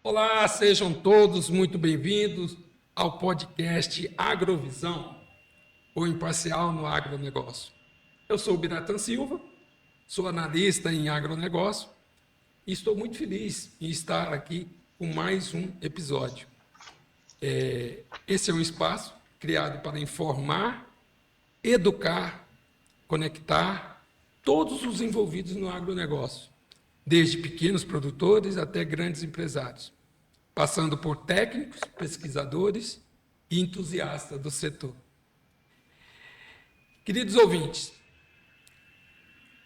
Olá, sejam todos muito bem-vindos ao podcast Agrovisão, o imparcial no agronegócio. Eu sou o Biratan Silva, sou analista em agronegócio e estou muito feliz em estar aqui com mais um episódio. Esse é um espaço criado para informar, educar, conectar todos os envolvidos no agronegócio, desde pequenos produtores até grandes empresários, passando por técnicos, pesquisadores e entusiastas do setor. Queridos ouvintes,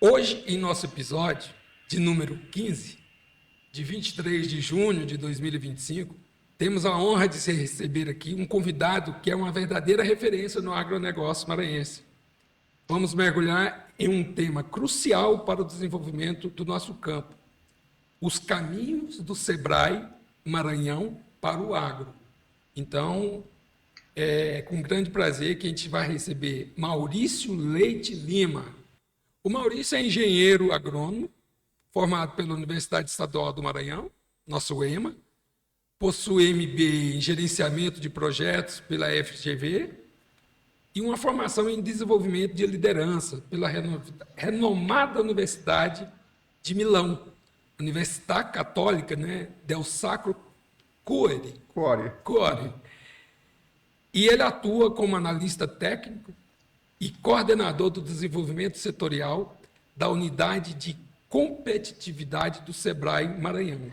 hoje em nosso episódio de número 15, de 23 de junho de 2025, temos a honra de receber aqui um convidado que é uma verdadeira referência no agronegócio maranhense. Vamos mergulhar em um tema crucial para o desenvolvimento do nosso campo: os caminhos do Sebrae Maranhão para o agro. Então, é com grande prazer que a gente vai receber Maurício Leite Lima. O Maurício é engenheiro agrônomo, formado pela Universidade Estadual do Maranhão, nosso EMA, possui MBA em Gerenciamento de Projetos pela FGV e uma formação em Desenvolvimento de Liderança pela renomada Universidade de Milão, Universidade Católica, Del Sacro Cuore. E ele atua como analista técnico e coordenador do desenvolvimento setorial da Unidade de Competitividade do Sebrae Maranhão.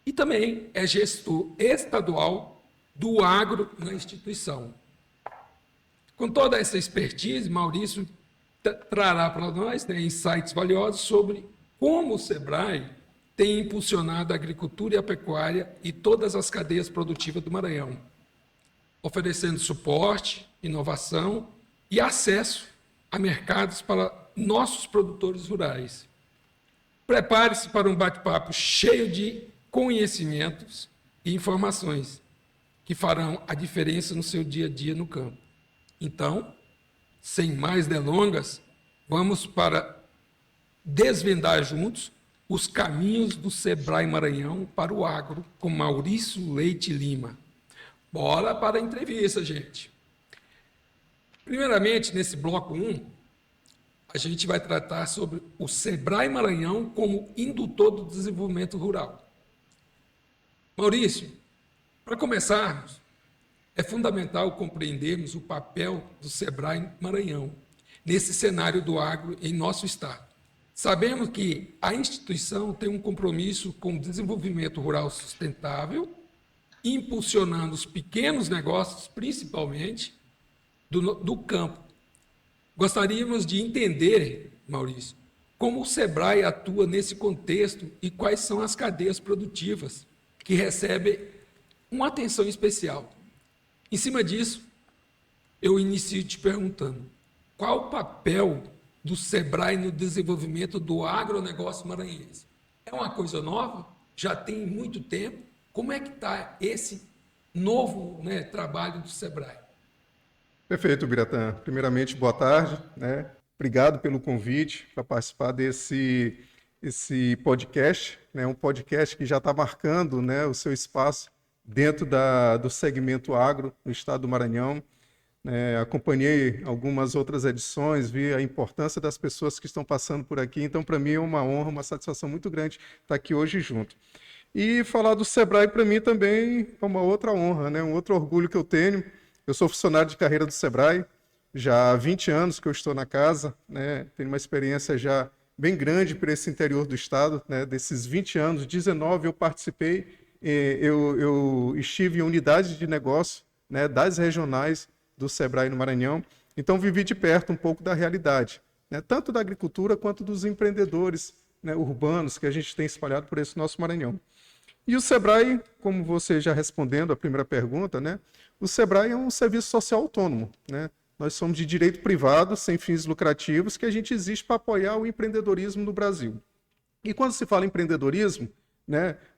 E também é gestor estadual do agro na instituição. Com toda essa expertise, Maurício trará para nós insights valiosos sobre como o Sebrae tem impulsionado a agricultura e a pecuária e todas as cadeias produtivas do Maranhão, oferecendo suporte, inovação e acesso a mercados para nossos produtores rurais. Prepare-se para um bate-papo cheio de conhecimentos e informações que farão a diferença no seu dia a dia no campo. Então, sem mais delongas, vamos para desvendar juntos os caminhos do Sebrae Maranhão para o agro, com Maurício Leite Lima. Bora para a entrevista, gente. Primeiramente, nesse bloco 1, a gente vai tratar sobre o Sebrae Maranhão como indutor do desenvolvimento rural. Maurício, para começarmos, é fundamental compreendermos o papel do Sebrae Maranhão nesse cenário do agro em nosso estado. Sabemos que a instituição tem um compromisso com o desenvolvimento rural sustentável, impulsionando os pequenos negócios, principalmente, do campo. Gostaríamos de entender, Maurício, como o Sebrae atua nesse contexto e quais são as cadeias produtivas que recebem uma atenção especial. Em cima disso, eu inicio te perguntando: qual o papel do Sebrae no desenvolvimento do agronegócio maranhense? É uma coisa nova? Já tem muito tempo? Como é que está esse novo trabalho do Sebrae? Perfeito, Biratan. Primeiramente, boa tarde. Obrigado pelo convite para participar esse podcast, um podcast que já está marcando o seu espaço dentro do segmento agro no estado do Maranhão. Acompanhei algumas outras edições, vi a importância das pessoas que estão passando por aqui, então para mim é uma honra, uma satisfação muito grande estar aqui hoje junto. E falar do Sebrae para mim também é uma outra honra, um outro orgulho que eu tenho. Eu sou funcionário de carreira do Sebrae, já há 20 anos que eu estou na casa, tenho uma experiência já bem grande para esse interior do estado, desses 20 anos, 19 eu participei, eu estive em unidades de negócio das regionais do Sebrae no Maranhão, então vivi de perto um pouco da realidade, tanto da agricultura quanto dos empreendedores urbanos que a gente tem espalhado por esse nosso Maranhão. E o Sebrae, como você já respondendo a primeira pergunta, o Sebrae é um serviço social autônomo, Nós somos de direito privado, sem fins lucrativos, que a gente existe para apoiar o empreendedorismo no Brasil. E quando se fala em empreendedorismo,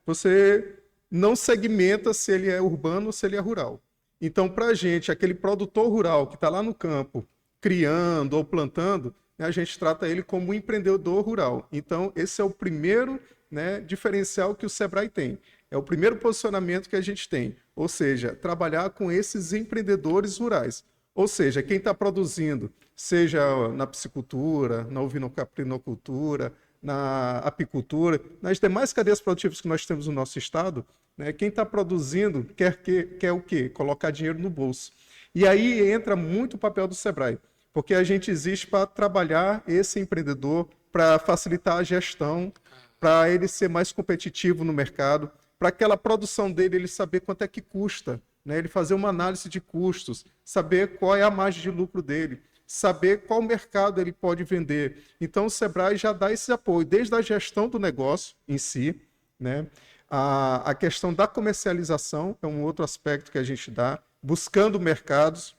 você não segmenta se ele é urbano ou se ele é rural. Então, para a gente, aquele produtor rural que está lá no campo, criando ou plantando, a gente trata ele como um empreendedor rural. Então, esse é o primeiro né, diferencial que o Sebrae tem. É o primeiro posicionamento que a gente tem, ou seja, trabalhar com esses empreendedores rurais. Ou seja, quem está produzindo, seja na piscicultura, na ovinocaprinocultura, na apicultura, nas demais cadeias produtivas que nós temos no nosso estado, né, quem está produzindo quer o quê? Colocar dinheiro no bolso. E aí entra muito o papel do Sebrae, porque a gente existe para trabalhar esse empreendedor, para facilitar a gestão, para ele ser mais competitivo no mercado, para aquela produção dele, ele saber quanto é que custa, né? Ele fazer uma análise de custos, saber qual é a margem de lucro dele, saber qual mercado ele pode vender. Então, o Sebrae já dá esse apoio, desde a gestão do negócio em si, né? A questão da comercialização é um outro aspecto que a gente dá, buscando mercados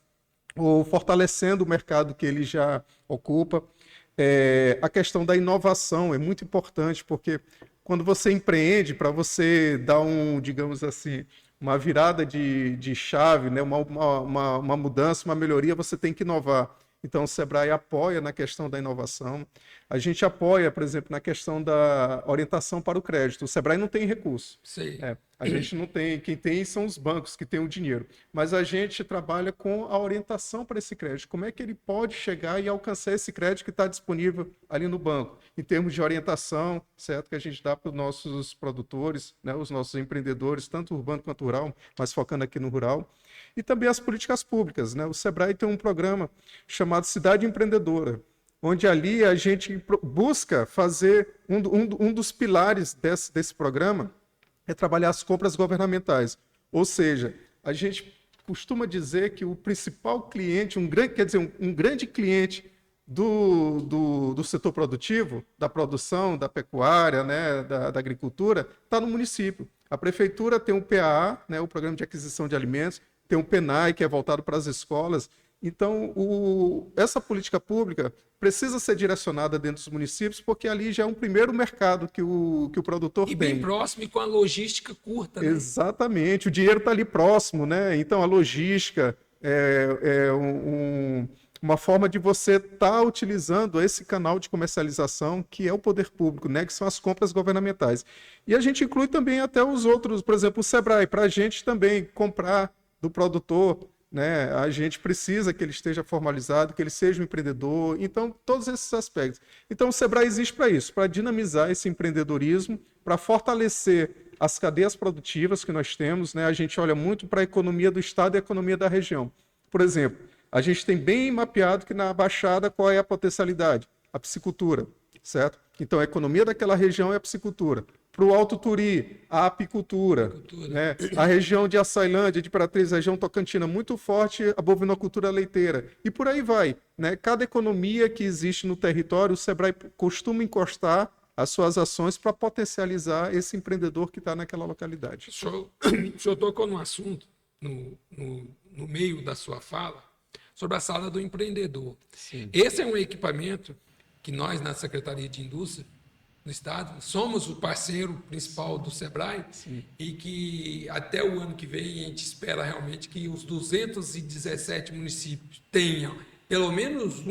ou fortalecendo o mercado que ele já ocupa. A questão da inovação é muito importante, porque quando você empreende, para você dar digamos assim, uma virada de chave, né? uma mudança, uma melhoria, você tem que inovar. Então, o Sebrae apoia na questão da inovação. A gente apoia, por exemplo, na questão da orientação para o crédito. O Sebrae não tem recurso. A gente não tem. Quem tem são os bancos que têm o dinheiro. Mas a gente trabalha com a orientação para esse crédito. Como é que ele pode chegar e alcançar esse crédito que está disponível ali no banco? Em termos de orientação, certo? Que a gente dá para os nossos produtores, né? Os nossos empreendedores, tanto urbano quanto rural, mas focando aqui no rural. E também as políticas públicas, né? O Sebrae tem um programa chamado Cidade Empreendedora, onde ali a gente busca fazer um dos pilares desse programa é trabalhar as compras governamentais. Ou seja, a gente costuma dizer que o principal cliente, um grande cliente do setor produtivo, da produção, da pecuária, né, da agricultura, está no município. A prefeitura tem o PAA, né, o Programa de Aquisição de Alimentos, tem o PENAI, que é voltado para as escolas. Então, essa política pública precisa ser direcionada dentro dos municípios, porque ali já é um primeiro mercado que o produtor tem. E bem próximo e com a logística curta, né? Exatamente, o dinheiro está ali próximo, né? Então, a logística uma forma de você estar utilizando esse canal de comercialização que é o poder público, né? Que são as compras governamentais. E a gente inclui também até os outros, por exemplo, o Sebrae, para a gente também comprar do produtor, né? A gente precisa que ele esteja formalizado, que ele seja um empreendedor, então todos esses aspectos. Então o Sebrae existe para isso, para dinamizar esse empreendedorismo, para fortalecer as cadeias produtivas que nós temos, né? A gente olha muito para a economia do estado e a economia da região. Por exemplo, a gente tem bem mapeado que na Baixada qual é a potencialidade? A piscicultura, certo? Então a economia daquela região é a piscicultura. Para o Alto Turi, a apicultura, né? A região de Açailândia, de Imperatriz, a região tocantina, muito forte a bovinocultura leiteira. E por aí vai, né? Cada economia que existe no território, o Sebrae costuma encostar as suas ações para potencializar esse empreendedor que está naquela localidade. O senhor tocou num assunto, no meio da sua fala, sobre a sala do empreendedor. Sim. Esse é um equipamento que nós, na Secretaria de Indústria, no Estado, somos o parceiro principal do Sebrae. Sim. E que até o ano que vem a gente espera realmente que os 217 municípios tenham pelo menos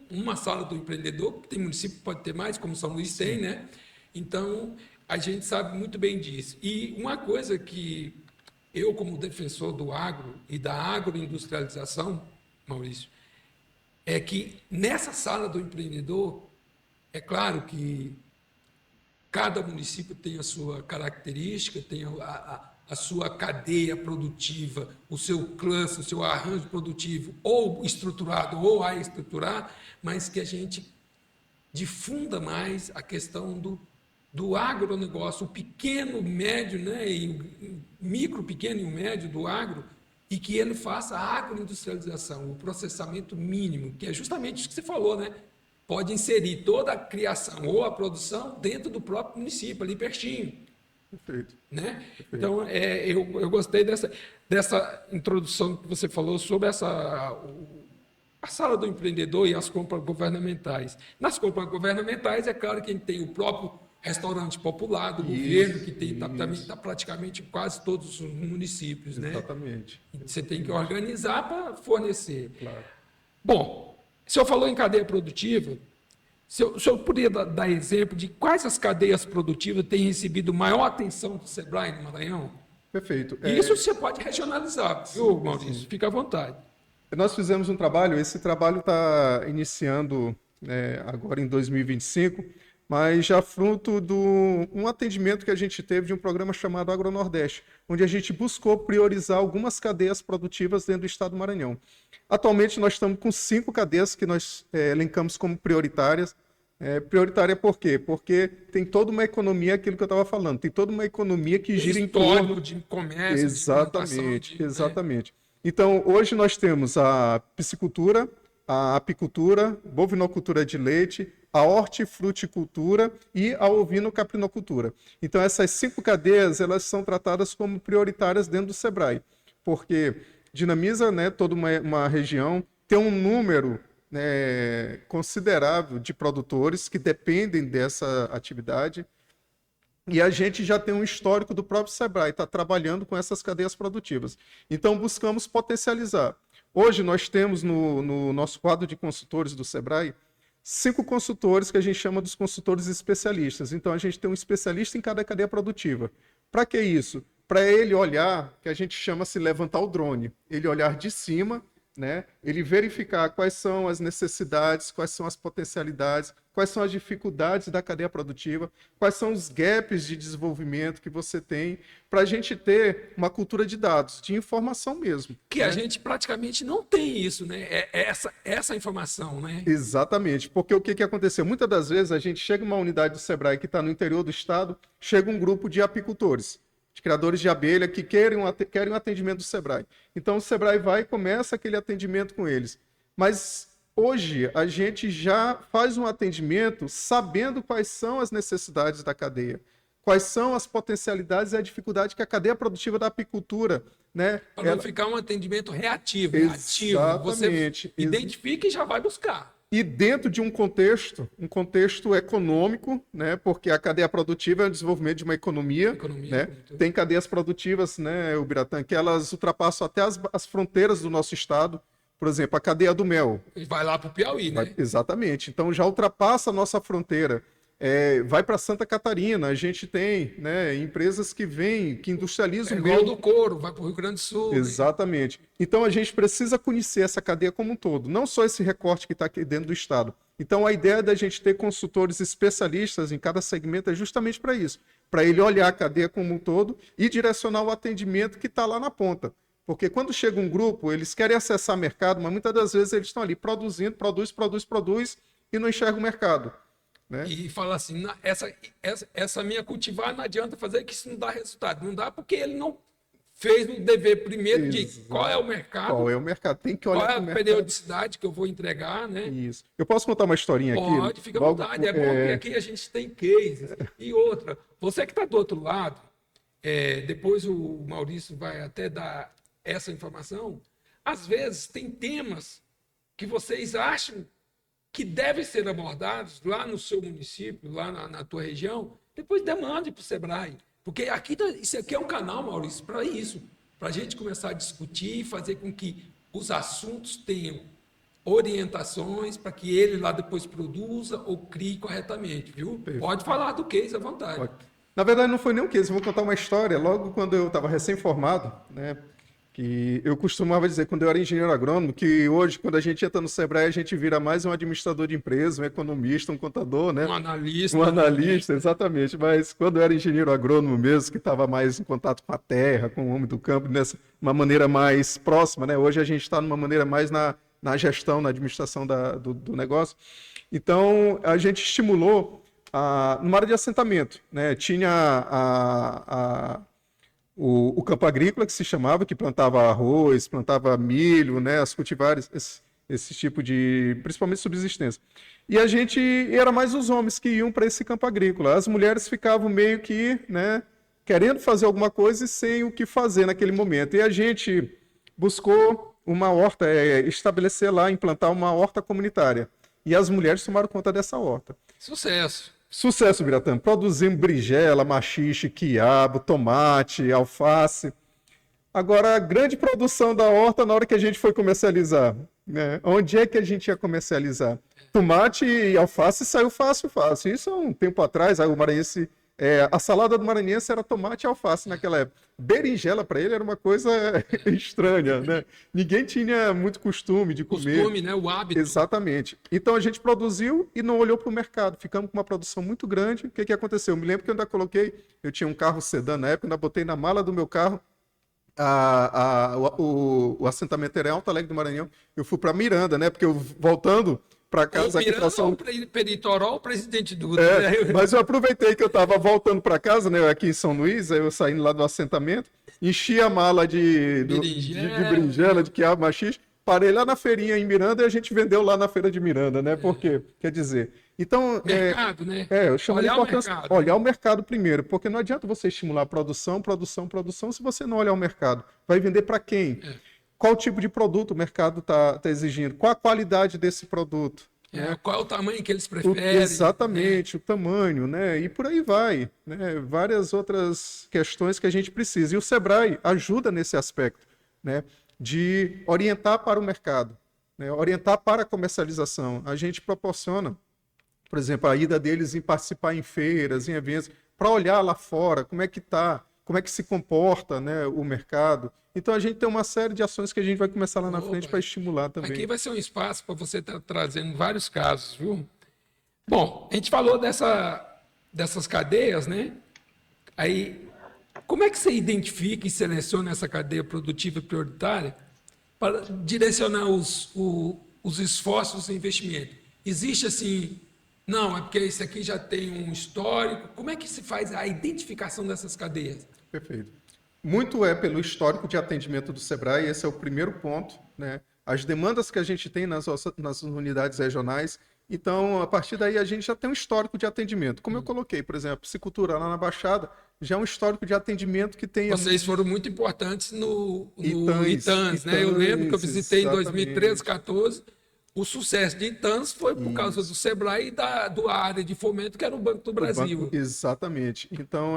uma sala do empreendedor, que tem município que pode ter mais, como São Luís tem, né? Então, a gente sabe muito bem disso. E uma coisa que eu, como defensor do agro e da agroindustrialização, Maurício, é que nessa sala do empreendedor, é claro que cada município tem a sua característica, tem a sua cadeia produtiva, o seu cluster, o seu arranjo produtivo, ou estruturado ou a estruturar, mas que a gente difunda mais a questão do agronegócio, o pequeno, médio, né, e o micro, pequeno e o médio do agro, e que ele faça a agroindustrialização, o processamento mínimo, que é justamente isso que você falou, né? Pode inserir toda a criação ou a produção dentro do próprio município, ali pertinho. Perfeito. Né? Perfeito. Então, eu gostei dessa introdução que você falou sobre a sala do empreendedor e as compras governamentais. Nas compras governamentais, é claro que a gente tem o próprio restaurante popular do governo, que também está praticamente em quase todos os municípios. Exatamente. Né? Você tem que organizar para fornecer. Claro. Bom, o senhor falou em cadeia produtiva, O senhor poderia dar exemplo de quais as cadeias produtivas têm recebido maior atenção do SEBRAE no Maranhão? Perfeito. E isso você pode regionalizar, viu, Maurício? Fica à vontade. Nós fizemos um trabalho, esse trabalho está iniciando agora em 2025, mas já fruto de um atendimento que a gente teve de um programa chamado AgroNordeste, onde a gente buscou priorizar algumas cadeias produtivas dentro do estado do Maranhão. Atualmente nós estamos com 5 cadeias que nós elencamos como prioritárias. Prioritária por quê? Porque tem toda uma economia, aquilo que eu estava falando, tem toda uma economia que gira em torno de comércio, exatamente, exatamente. Então, hoje nós temos a piscicultura, a apicultura, bovinocultura de leite, a hortifruticultura e a ovino-caprinocultura. Então, essas 5 cadeias, elas são tratadas como prioritárias dentro do SEBRAE, porque dinamiza, né, toda uma região, tem um número considerável de produtores que dependem dessa atividade, e a gente já tem um histórico do próprio SEBRAE, está trabalhando com essas cadeias produtivas. Então, buscamos potencializar. Hoje, nós temos no nosso quadro de consultores do SEBRAE 5 consultores que a gente chama dos consultores especialistas. Então, a gente tem um especialista em cada cadeia produtiva. Para que isso? Para ele olhar, que a gente chama-se levantar o drone, ele olhar de cima, né? Ele verificar quais são as necessidades, quais são as potencialidades, quais são as dificuldades da cadeia produtiva, quais são os gaps de desenvolvimento que você tem, para a gente ter uma cultura de dados, de informação mesmo. Que a gente praticamente não tem isso, né? Essa informação, né? Exatamente, porque o que aconteceu? Muitas das vezes a gente chega em uma unidade do SEBRAE que está no interior do estado, chega um grupo de apicultores, de criadores de abelha que querem um atendimento do SEBRAE. Então o SEBRAE vai e começa aquele atendimento com eles. Mas hoje a gente já faz um atendimento sabendo quais são as necessidades da cadeia, quais são as potencialidades e a dificuldade que a cadeia produtiva da apicultura, né? Para não ficar um atendimento reativo, ativo. Exatamente. Você identifica e já vai buscar. E dentro de um contexto econômico, né, porque a cadeia produtiva é o desenvolvimento de uma economia, né? Tem cadeias produtivas, né, Ubiratã, que elas ultrapassam até as fronteiras do nosso estado. Por exemplo, a cadeia do mel. E vai lá para o Piauí, né? Exatamente. Então já ultrapassa a nossa fronteira. Vai para Santa Catarina, a gente tem, né, empresas que vêm, que industrializam o mel. Igual do couro, vai para o Rio Grande do Sul. Exatamente. Né? Então a gente precisa conhecer essa cadeia como um todo, não só esse recorte que está aqui dentro do estado. Então a ideia da gente ter consultores especialistas em cada segmento é justamente para isso, para ele olhar a cadeia como um todo e direcionar o atendimento que está lá na ponta. Porque quando chega um grupo, eles querem acessar mercado, mas muitas das vezes eles estão ali produzindo, produz e não enxergam o mercado. Né? E fala assim, essa minha cultivar não adianta fazer que isso não dá resultado. Não dá porque ele não fez o dever primeiro de qual é o mercado. Qual é o mercado? Tem que olhar qual é a periodicidade que eu vou entregar, né? Isso. Eu posso contar uma historinha aqui? Pode, fica à vontade. É bom que aqui a gente tem cases. E outra, você que está do outro lado, depois o Maurício vai até dar essa informação, às vezes tem temas que vocês acham que devem ser abordados lá no seu município, lá na tua região, depois demande para o SEBRAE. Porque isso aqui é um canal, Maurício, para isso, para a gente começar a discutir e fazer com que os assuntos tenham orientações para que ele lá depois produza ou crie corretamente, viu? Perfeito. Pode falar do case à vontade. Pode. Na verdade, não foi nem um case, eu vou contar uma história. Logo quando eu estava recém-formado, né? Que eu costumava dizer, quando eu era engenheiro agrônomo, que hoje, quando a gente entra no SEBRAE, a gente vira mais um administrador de empresa, um economista, um contador, né? Um analista. Um analista, exatamente. Mas quando eu era engenheiro agrônomo mesmo, que estava mais em contato com a terra, com o homem do campo, uma maneira mais próxima, né? Hoje a gente está numa maneira mais na gestão, na administração do negócio. Então, a gente estimulou, numa área de assentamento, né? Tinha o campo agrícola, que se chamava, que plantava arroz, plantava milho, né, as cultivares, esse tipo de, principalmente subsistência. E a gente, era mais os homens que iam para esse campo agrícola. As mulheres ficavam meio que, né, querendo fazer alguma coisa e sem o que fazer naquele momento. E a gente buscou uma horta, estabelecer lá, implantar uma horta comunitária. E as mulheres tomaram conta dessa horta. Sucesso, Biratã. Produzimos berinjela, maxixe, quiabo, tomate, alface. Agora, a grande produção da horta na hora que a gente foi comercializar. né? Onde é que a gente ia comercializar? Tomate e alface saiu fácil, fácil. Isso há um tempo atrás, aí o maranhense, a salada do maranhense era tomate e alface naquela época. Berinjela para ele era uma coisa estranha, né? Ninguém tinha muito costume de comer. Costume, né? O hábito. Exatamente. Então a gente produziu e não olhou para o mercado. Ficamos com uma produção muito grande. O que que aconteceu? Eu me lembro que eu ainda coloquei, eu tinha um carro sedã na época, ainda botei na mala do meu carro o assentamento era em Alto Alegre do Maranhão. Eu fui para Miranda, né? Porque eu voltando para casa aqui para São Peritoró, o presidente Duda. Mas eu aproveitei que eu estava voltando para casa, né? Aqui em São Luís, aí eu saindo lá do assentamento, enchi a mala de berinjela, de quiabo, maxixe, parei lá na feirinha em Miranda e a gente vendeu lá na feira de Miranda, né? Por quê? Quer dizer, então mercado, né? Eu chamo de importância mercado. olhar o mercado primeiro, porque não adianta você estimular a produção, se você não olhar o mercado. Vai vender para quem? Qual tipo de produto o mercado está exigindo? Qual a qualidade desse produto? Né? Qual é o tamanho que eles preferem? Exatamente, né? O tamanho, né? E por aí vai, né? Várias outras questões que a gente precisa. E o Sebrae ajuda nesse aspecto, né? De orientar para o mercado, né? Orientar para a comercialização. A gente proporciona, por exemplo, a ida deles em participar em feiras, em eventos, para olhar lá fora como é que está, como é que se comporta, né, o mercado. Então a gente tem uma série de ações que a gente vai começar lá na frente para estimular também. Aqui vai ser um espaço para você estar trazendo vários casos, viu? Bom, a gente falou dessas cadeias, né? Aí, como é que você identifica e seleciona essa cadeia produtiva prioritária para direcionar os esforços e investimento? Existe assim, não, é porque esse aqui já tem um histórico. Como é que se faz a identificação dessas cadeias? Perfeito. Muito é pelo histórico de atendimento do Sebrae, esse é o primeiro ponto, né? As demandas que a gente tem nas unidades regionais. Então, a partir daí, a gente já tem um histórico de atendimento. Como eu coloquei, por exemplo, piscicultura lá na Baixada, já é um histórico de atendimento que tem... Vocês foram muito importantes no Itans, né? Eu lembro que eu visitei em 2013, 2014. O sucesso de Itans foi por causa do Sebrae e da área de fomento, que era o Banco do Brasil. Exatamente. Então,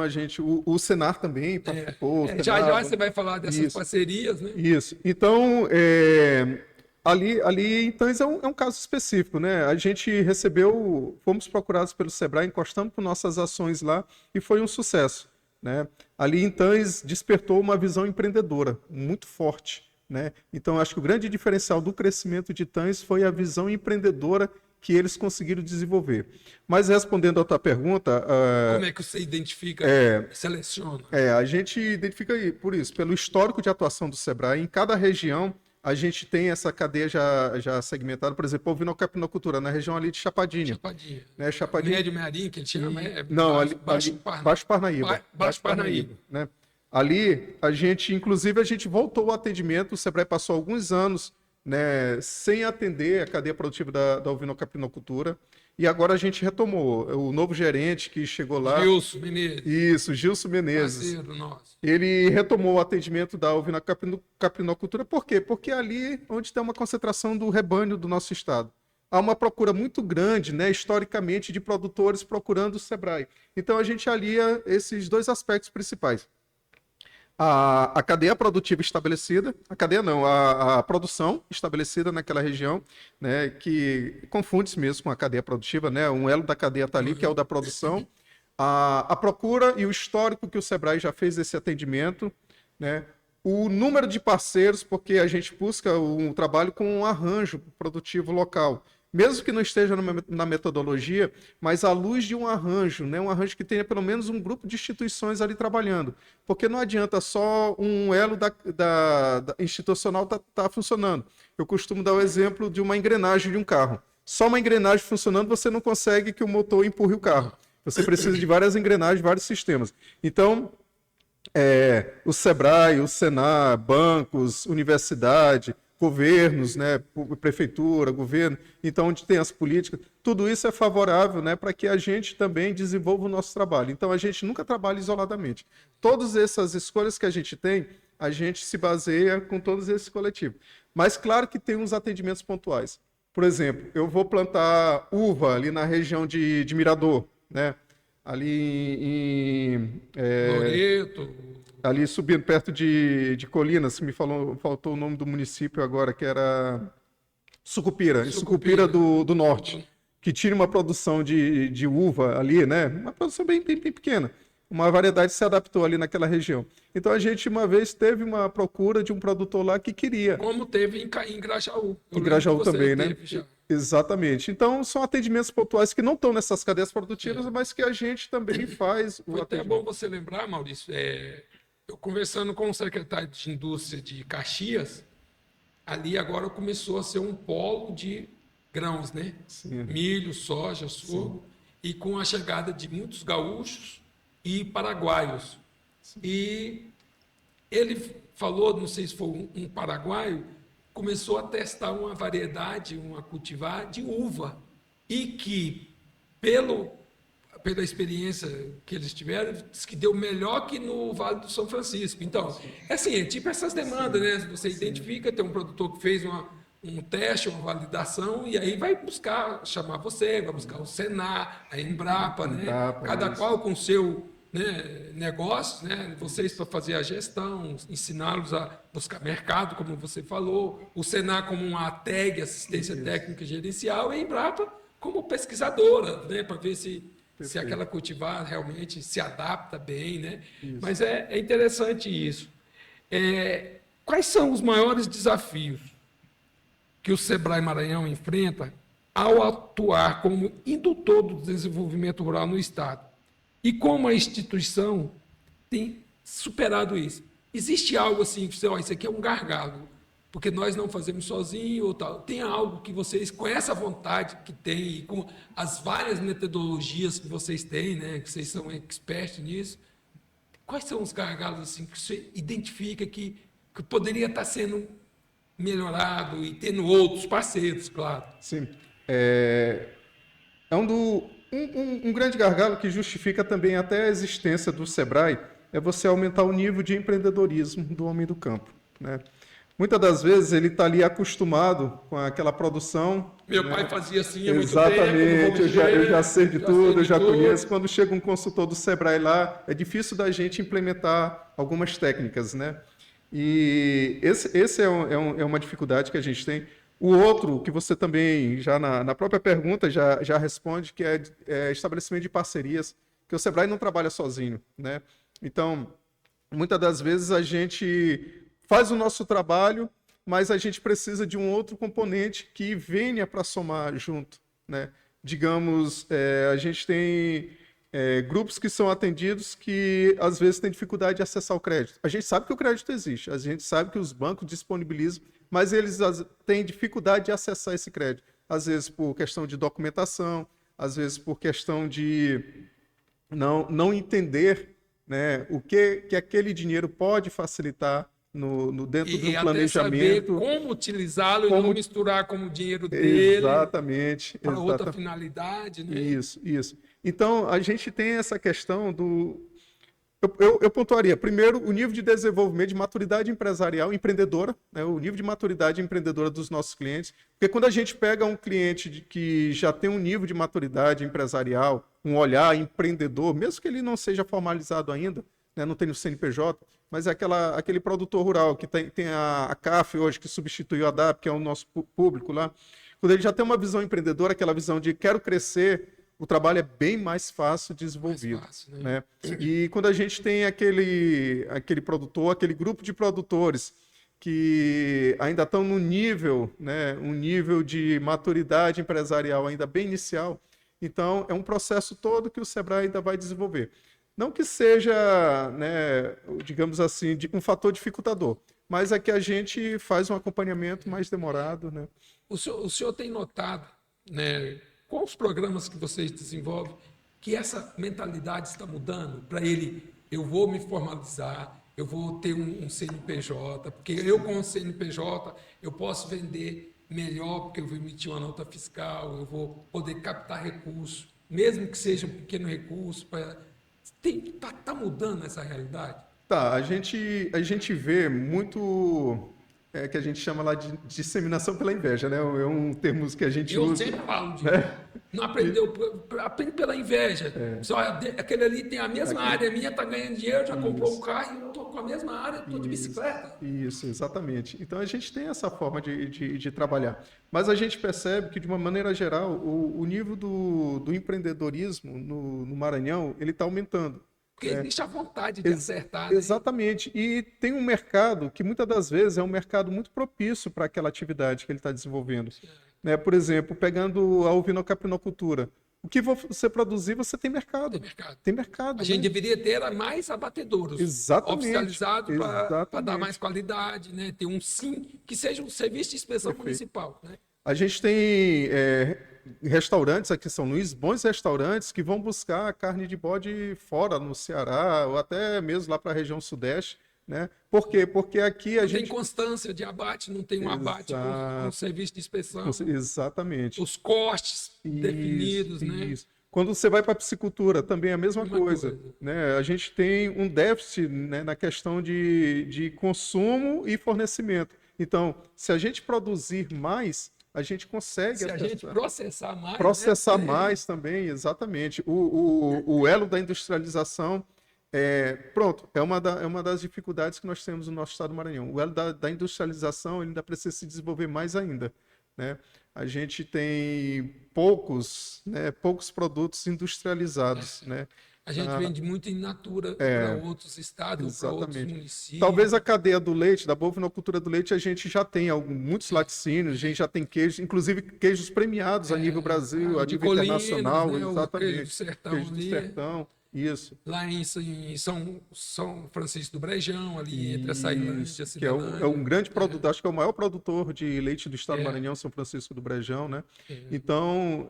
o Senar também participou. Já você vai falar dessas parcerias, né? Isso. Então, ali então, é um caso específico, né? A gente fomos procurados pelo Sebrae, encostamos com nossas ações lá e foi um sucesso, né? Ali, então, despertou uma visão empreendedora muito forte, né? Então, acho que o grande diferencial do crescimento de Itãs foi a visão empreendedora que eles conseguiram desenvolver. Mas respondendo a tua pergunta... Como é que você identifica e seleciona? A gente identifica por isso, pelo histórico de atuação do Sebrae. Em cada região, a gente tem essa cadeia já segmentada. Por exemplo, ovinocultura, na região ali de Chapadinha. Né? Chapadinha. Médio Mearim, que a gente chama, Baixo Parnaíba. Baixo Parnaíba. Né? Ali, inclusive, a gente voltou ao atendimento. O Sebrae passou alguns anos, né, sem atender a cadeia produtiva da ovinocultura. E agora a gente retomou. O novo gerente que chegou lá... Gilson Menezes. Isso, Gilson Menezes. Parceiro nosso. Ele retomou o atendimento da ovinocultura. Por quê? Porque ali onde tem uma concentração do rebanho do nosso estado. Há uma procura muito grande, né, historicamente, de produtores procurando o Sebrae. Então a gente alia esses dois aspectos principais. A cadeia produtiva estabelecida, a produção estabelecida naquela região, né, que confunde-se mesmo com a cadeia produtiva, né, um elo da cadeia está ali, que é o da produção, a procura e o histórico que o Sebrae já fez desse atendimento, né, o número de parceiros, porque a gente busca um trabalho com um arranjo produtivo local, mesmo que não esteja na metodologia, mas à luz de um arranjo, né? Um arranjo que tenha pelo menos um grupo de instituições ali trabalhando. Porque não adianta só um elo da institucional tá funcionando. Eu costumo dar o exemplo de uma engrenagem de um carro. Só uma engrenagem funcionando, você não consegue que o motor empurre o carro. Você precisa de várias engrenagens, vários sistemas. Então, o Sebrae, o Senar, bancos, universidade... governos, né, prefeitura, governo, então onde tem as políticas, tudo isso é favorável, né, para que a gente também desenvolva o nosso trabalho. Então a gente nunca trabalha isoladamente. Todas essas escolhas que a gente tem, a gente se baseia com todos esses coletivos. Mas claro que tem uns atendimentos pontuais. Por exemplo, eu vou plantar uva ali na região de Mirador, né, ali em Loreto. Ali subindo perto de Colinas, faltou o nome do município agora, que era Sucupira, Sucupira do Norte, que tinha uma produção de uva ali, né? Uma produção bem pequena. Uma variedade se adaptou ali naquela região. Então a gente uma vez teve uma procura de um produtor lá que queria. Como teve em Grajaú. Em Grajaú Você também, né? já. Exatamente. Então são atendimentos pontuais que não estão nessas cadeias produtivas, mas que a gente também faz o Foi até atendimento. bom você lembrar, Maurício, eu conversando com o secretário de Indústria de Caxias, ali agora começou a ser um polo de grãos, né? Sim. Milho, soja, sorgo, e com a chegada de muitos gaúchos e paraguaios. E ele falou, não sei se foi um paraguaio, começou a testar uma variedade, uma cultivar de uva, e que, pela experiência que eles tiveram, diz que deu melhor que no Vale do São Francisco. Então, assim, é tipo essas demandas, né? Você identifica, tem um produtor que fez um teste, uma validação, e aí vai buscar, chamar você, vai buscar o Senar, a Embrapa, né? Cada qual com o seu, né, negócio, né? Vocês para fazer a gestão, ensiná-los a buscar mercado, como você falou, o Senar como uma ATEG, assistência técnica gerencial, e a Embrapa como pesquisadora, né? Para ver se aquela cultivar realmente se adapta bem, né? Mas é interessante isso. Quais são os maiores desafios que o Sebrae Maranhão enfrenta ao atuar como indutor do desenvolvimento rural no Estado? E como a instituição tem superado isso? Existe algo assim que você, isso aqui é um gargalo, porque nós não fazemos sozinho ou tal. Tem algo que vocês, com essa vontade que tem, e com as várias metodologias que vocês têm, né, que vocês são expertos nisso, quais são os gargalos assim, que você identifica que poderia estar sendo melhorado e tendo outros parceiros, claro? Sim. Um grande gargalo que justifica também até a existência do Sebrae é você aumentar o nível de empreendedorismo do homem do campo, né? Muitas das vezes ele está ali acostumado com aquela produção. Meu pai fazia assim há muito Exatamente, tempo. eu já sei de tudo, eu já conheço. Quando chega um consultor do Sebrae lá, é difícil da gente implementar algumas técnicas, né? E esse é uma dificuldade que a gente tem. O outro, que você também, já na própria pergunta, já responde, que é estabelecimento de parcerias, que o Sebrae não trabalha sozinho, né? Então, muitas das vezes a gente faz o nosso trabalho, mas a gente precisa de um outro componente que venha para somar junto, né? Digamos, a gente tem grupos que são atendidos que às vezes têm dificuldade de acessar o crédito. A gente sabe que o crédito existe, a gente sabe que os bancos disponibilizam, mas eles têm dificuldade de acessar esse crédito. Às vezes por questão de documentação, às vezes por questão de não entender, né, o que aquele dinheiro pode facilitar dentro de um planejamento. Saber como utilizá-lo e não misturar com o dinheiro dele. Exatamente. Para outra finalidade, né? Isso. Então, a gente tem essa questão do... Eu pontuaria, primeiro, o nível de desenvolvimento de maturidade empresarial empreendedora, né, o nível de maturidade empreendedora dos nossos clientes, porque quando a gente pega um cliente que já tem um nível de maturidade empresarial, um olhar empreendedor, mesmo que ele não seja formalizado ainda, né, não tem o CNPJ, mas é aquele produtor rural que tem a CAF hoje, que substituiu a DAP, que é o nosso público lá, quando ele já tem uma visão empreendedora, aquela visão de quero crescer, o trabalho é bem mais fácil desenvolvido. Né? E quando a gente tem aquele produtor, aquele grupo de produtores que ainda estão no nível, né, um nível de maturidade empresarial ainda bem inicial, então é um processo todo que o Sebrae ainda vai desenvolver. Não que seja, né, digamos assim, um fator dificultador, mas é que a gente faz um acompanhamento mais demorado. Né? O senhor tem notado, né, quais os programas que vocês desenvolvem, que essa mentalidade está mudando para ele, eu vou me formalizar, eu vou ter um CNPJ, porque eu com o CNPJ eu posso vender melhor, porque eu vou emitir uma nota fiscal, eu vou poder captar recursos, mesmo que seja um pequeno recurso. Tá mudando essa realidade? Tá, a gente vê muito que a gente chama lá de disseminação pela inveja, né? É um termo que a gente Eu usa. sempre falo disso. Não aprendeu, aprende pela inveja. Só, aquele ali tem a mesma área minha, está ganhando dinheiro, já comprou um carro e eu estou com a mesma área, estou de bicicleta. Isso, exatamente. Então a gente tem essa forma de trabalhar. Mas a gente percebe que, de uma maneira geral, o nível do empreendedorismo no Maranhão, ele está aumentando. Porque existe a vontade de acertar. Exatamente. E tem um mercado que muitas das vezes é um mercado muito propício para aquela atividade que ele está desenvolvendo. Né? Por exemplo, pegando a ovinocaprinocultura. O que você produzir, você tem mercado. Tem mercado. A gente deveria ter mais abatedouros oficializados para dar mais qualidade, né? Ter um SIM, que seja um serviço de inspeção municipal. Né? A gente tem restaurantes aqui em São Luís, bons restaurantes que vão buscar carne de bode fora, no Ceará, ou até mesmo lá para a região sudeste. Né? Por quê? Porque aqui a gente... Não tem constância de abate, não tem um abate com serviço de inspeção. Exatamente. Os cortes definidos, né? Isso. Quando você vai para a piscicultura, também é a mesma coisa. Né? A gente tem um déficit, né, na questão de consumo e fornecimento. Então, se a gente produzir mais, a gente consegue... Se a gente processar mais... Processar mais também, exatamente. O elo da industrialização... pronto, é uma das dificuldades que nós temos no nosso estado do Maranhão. O elo da industrialização ele ainda precisa se desenvolver mais ainda. Né? A gente tem poucos produtos industrializados. Né? A gente vende muito in natura para outros estados, para outros municípios. Talvez a cadeia do leite, da bovinocultura do leite, a gente já tem muitos laticínios, a gente já tem queijos, inclusive queijos premiados a nível Brasil, a nível internacional. Né? Exatamente. Queijo do sertão. Isso. Lá em São Francisco do Brejão, ali entre a Ceilândia e a que é um grande produtor, acho que é o maior produtor de leite do estado do Maranhão, São Francisco do Brejão, né? Então,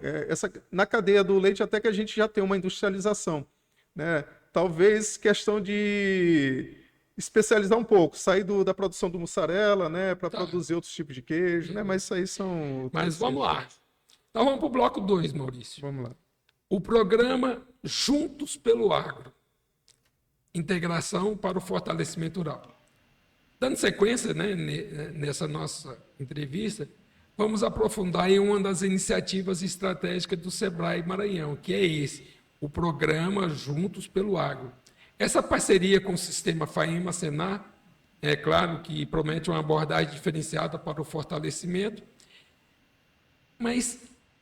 na cadeia do leite até que a gente já tem uma industrialização, né? Talvez questão de especializar um pouco, sair da produção do mussarela, né, para produzir outros tipos de queijo, né? Mas isso aí são... Mas vamos lá. Então vamos para o bloco 2, Maurício. Vamos lá. O programa Juntos pelo Agro, integração para o fortalecimento rural. Dando sequência, né, nessa nossa entrevista, vamos aprofundar em uma das iniciativas estratégicas do Sebrae Maranhão, que é o programa Juntos pelo Agro. Essa parceria com o sistema FAEMA-SENAR, é claro que promete uma abordagem diferenciada para o fortalecimento, mas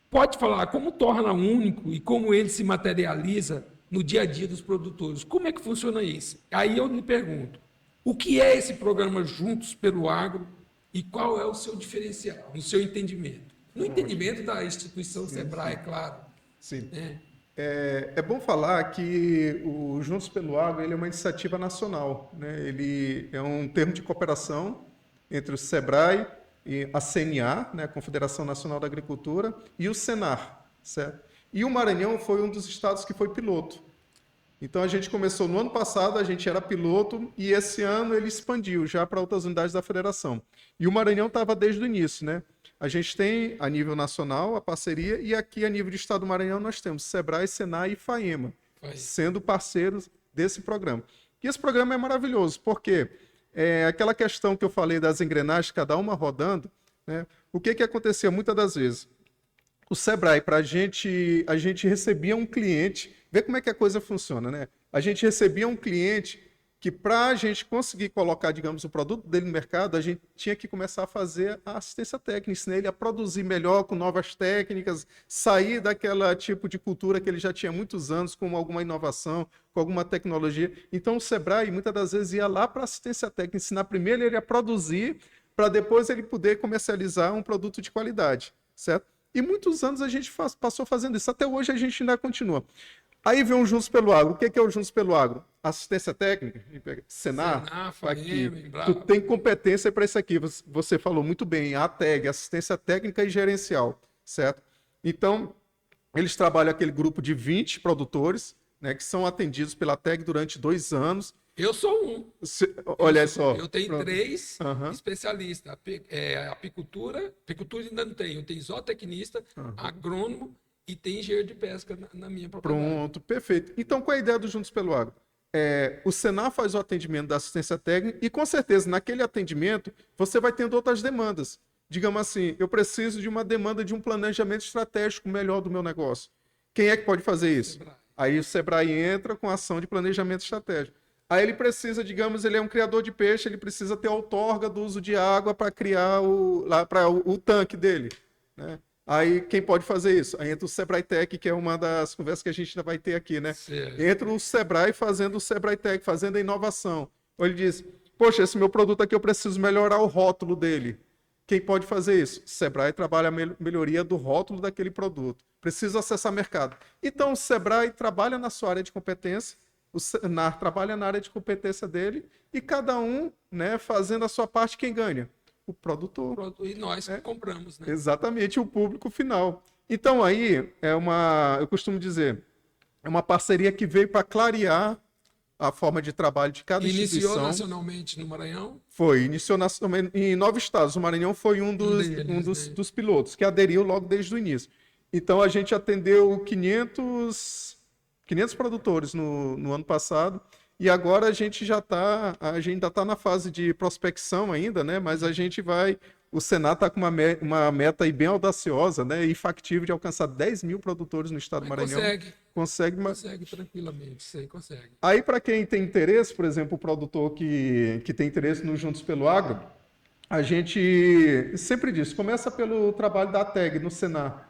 pode falar como torna único e como ele se materializa no dia a dia dos produtores. Como é que funciona isso? Aí eu lhe pergunto, o que é esse programa Juntos pelo Agro e qual é o seu diferencial, no seu entendimento? No entendimento da instituição Sebrae, claro. Sim. É bom falar que o Juntos pelo Agro ele é uma iniciativa nacional. Né? Ele é um termo de cooperação entre o Sebrae e a CNA, né, a Confederação Nacional da Agricultura, e o Senar, certo? E o Maranhão foi um dos estados que foi piloto. Então a gente começou no ano passado, a gente era piloto, e esse ano ele expandiu já para outras unidades da federação. E o Maranhão estava desde o início, né? A gente tem a nível nacional a parceria, e aqui a nível de estado do Maranhão nós temos Sebrae, Senai e FAEMA, sendo parceiros desse programa. E esse programa é maravilhoso, porque aquela questão que eu falei das engrenagens, cada uma rodando, né? O que acontecia muitas das vezes? O Sebrae, para a gente recebia um cliente, vê como é que a coisa funciona, né? A gente recebia um cliente que, para a gente conseguir colocar, digamos, o produto dele no mercado, a gente tinha que começar a fazer a assistência técnica, ensinar ele a produzir melhor, com novas técnicas, sair daquela tipo de cultura que ele já tinha há muitos anos, com alguma inovação, com alguma tecnologia. Então, o Sebrae, muitas das vezes, ia lá para a assistência técnica, ensinar primeiro ele a produzir, para depois ele poder comercializar um produto de qualidade, certo? E muitos anos a gente passou fazendo isso. Até hoje a gente ainda continua. Aí vem o Juntos pelo Agro. O que é o Juntos pelo Agro? Assistência técnica, Senar, aqui. Tu tem competência para isso aqui. Você falou muito bem, a ATEG, Assistência Técnica e Gerencial, certo? Então, eles trabalham aquele grupo de 20 produtores, né, que são atendidos pela ATEG durante 2 anos. Eu sou um. Olha só. Eu tenho 3 especialistas. Apicultura ainda não tenho. Eu tenho zootecnista, agrônomo e tem engenheiro de pesca na minha propriedade. Pronto, perfeito. Então, qual é a ideia do Juntos pelo Agro? o Senar faz o atendimento da assistência técnica e, com certeza, naquele atendimento, você vai tendo outras demandas. Digamos assim, eu preciso de uma demanda de um planejamento estratégico melhor do meu negócio. Quem é que pode fazer isso? Aí o Sebrae entra com a ação de planejamento estratégico. Aí ele precisa, digamos, ele é um criador de peixe, ele precisa ter outorga do uso de água para criar o tanque dele, né? Aí quem pode fazer isso? Aí entra o Sebrae Tech, que é uma das conversas que a gente ainda vai ter aqui, né? Certo. Entra o Sebrae fazendo o Sebrae Tech, fazendo a inovação. Ou ele diz, poxa, esse meu produto aqui eu preciso melhorar o rótulo dele. Quem pode fazer isso? O Sebrae trabalha a melhoria do rótulo daquele produto. Precisa acessar mercado. Então o Sebrae trabalha na sua área de competência, o Senar trabalha na área de competência dele, e cada um, né, fazendo a sua parte, quem ganha? O produtor. E nós que compramos, né? Exatamente, o público final. Então aí, eu costumo dizer, é uma parceria que veio para clarear a forma de trabalho de cada instituição. Iniciou nacionalmente no Maranhão? Iniciou nacionalmente em 9 estados. O Maranhão foi um dos pilotos que aderiu logo desde o início. Então a gente atendeu 500 produtores no ano passado. E agora a gente ainda está na fase de prospecção ainda, né? Mas o Senar está com uma meta aí bem audaciosa, né? E factível de alcançar 10 mil produtores no estado do Maranhão. Consegue tranquilamente, isso aí consegue. Aí para quem tem interesse, por exemplo, o produtor que tem interesse no Juntos pelo Agro, a gente sempre diz, começa pelo trabalho da TEG no Senar.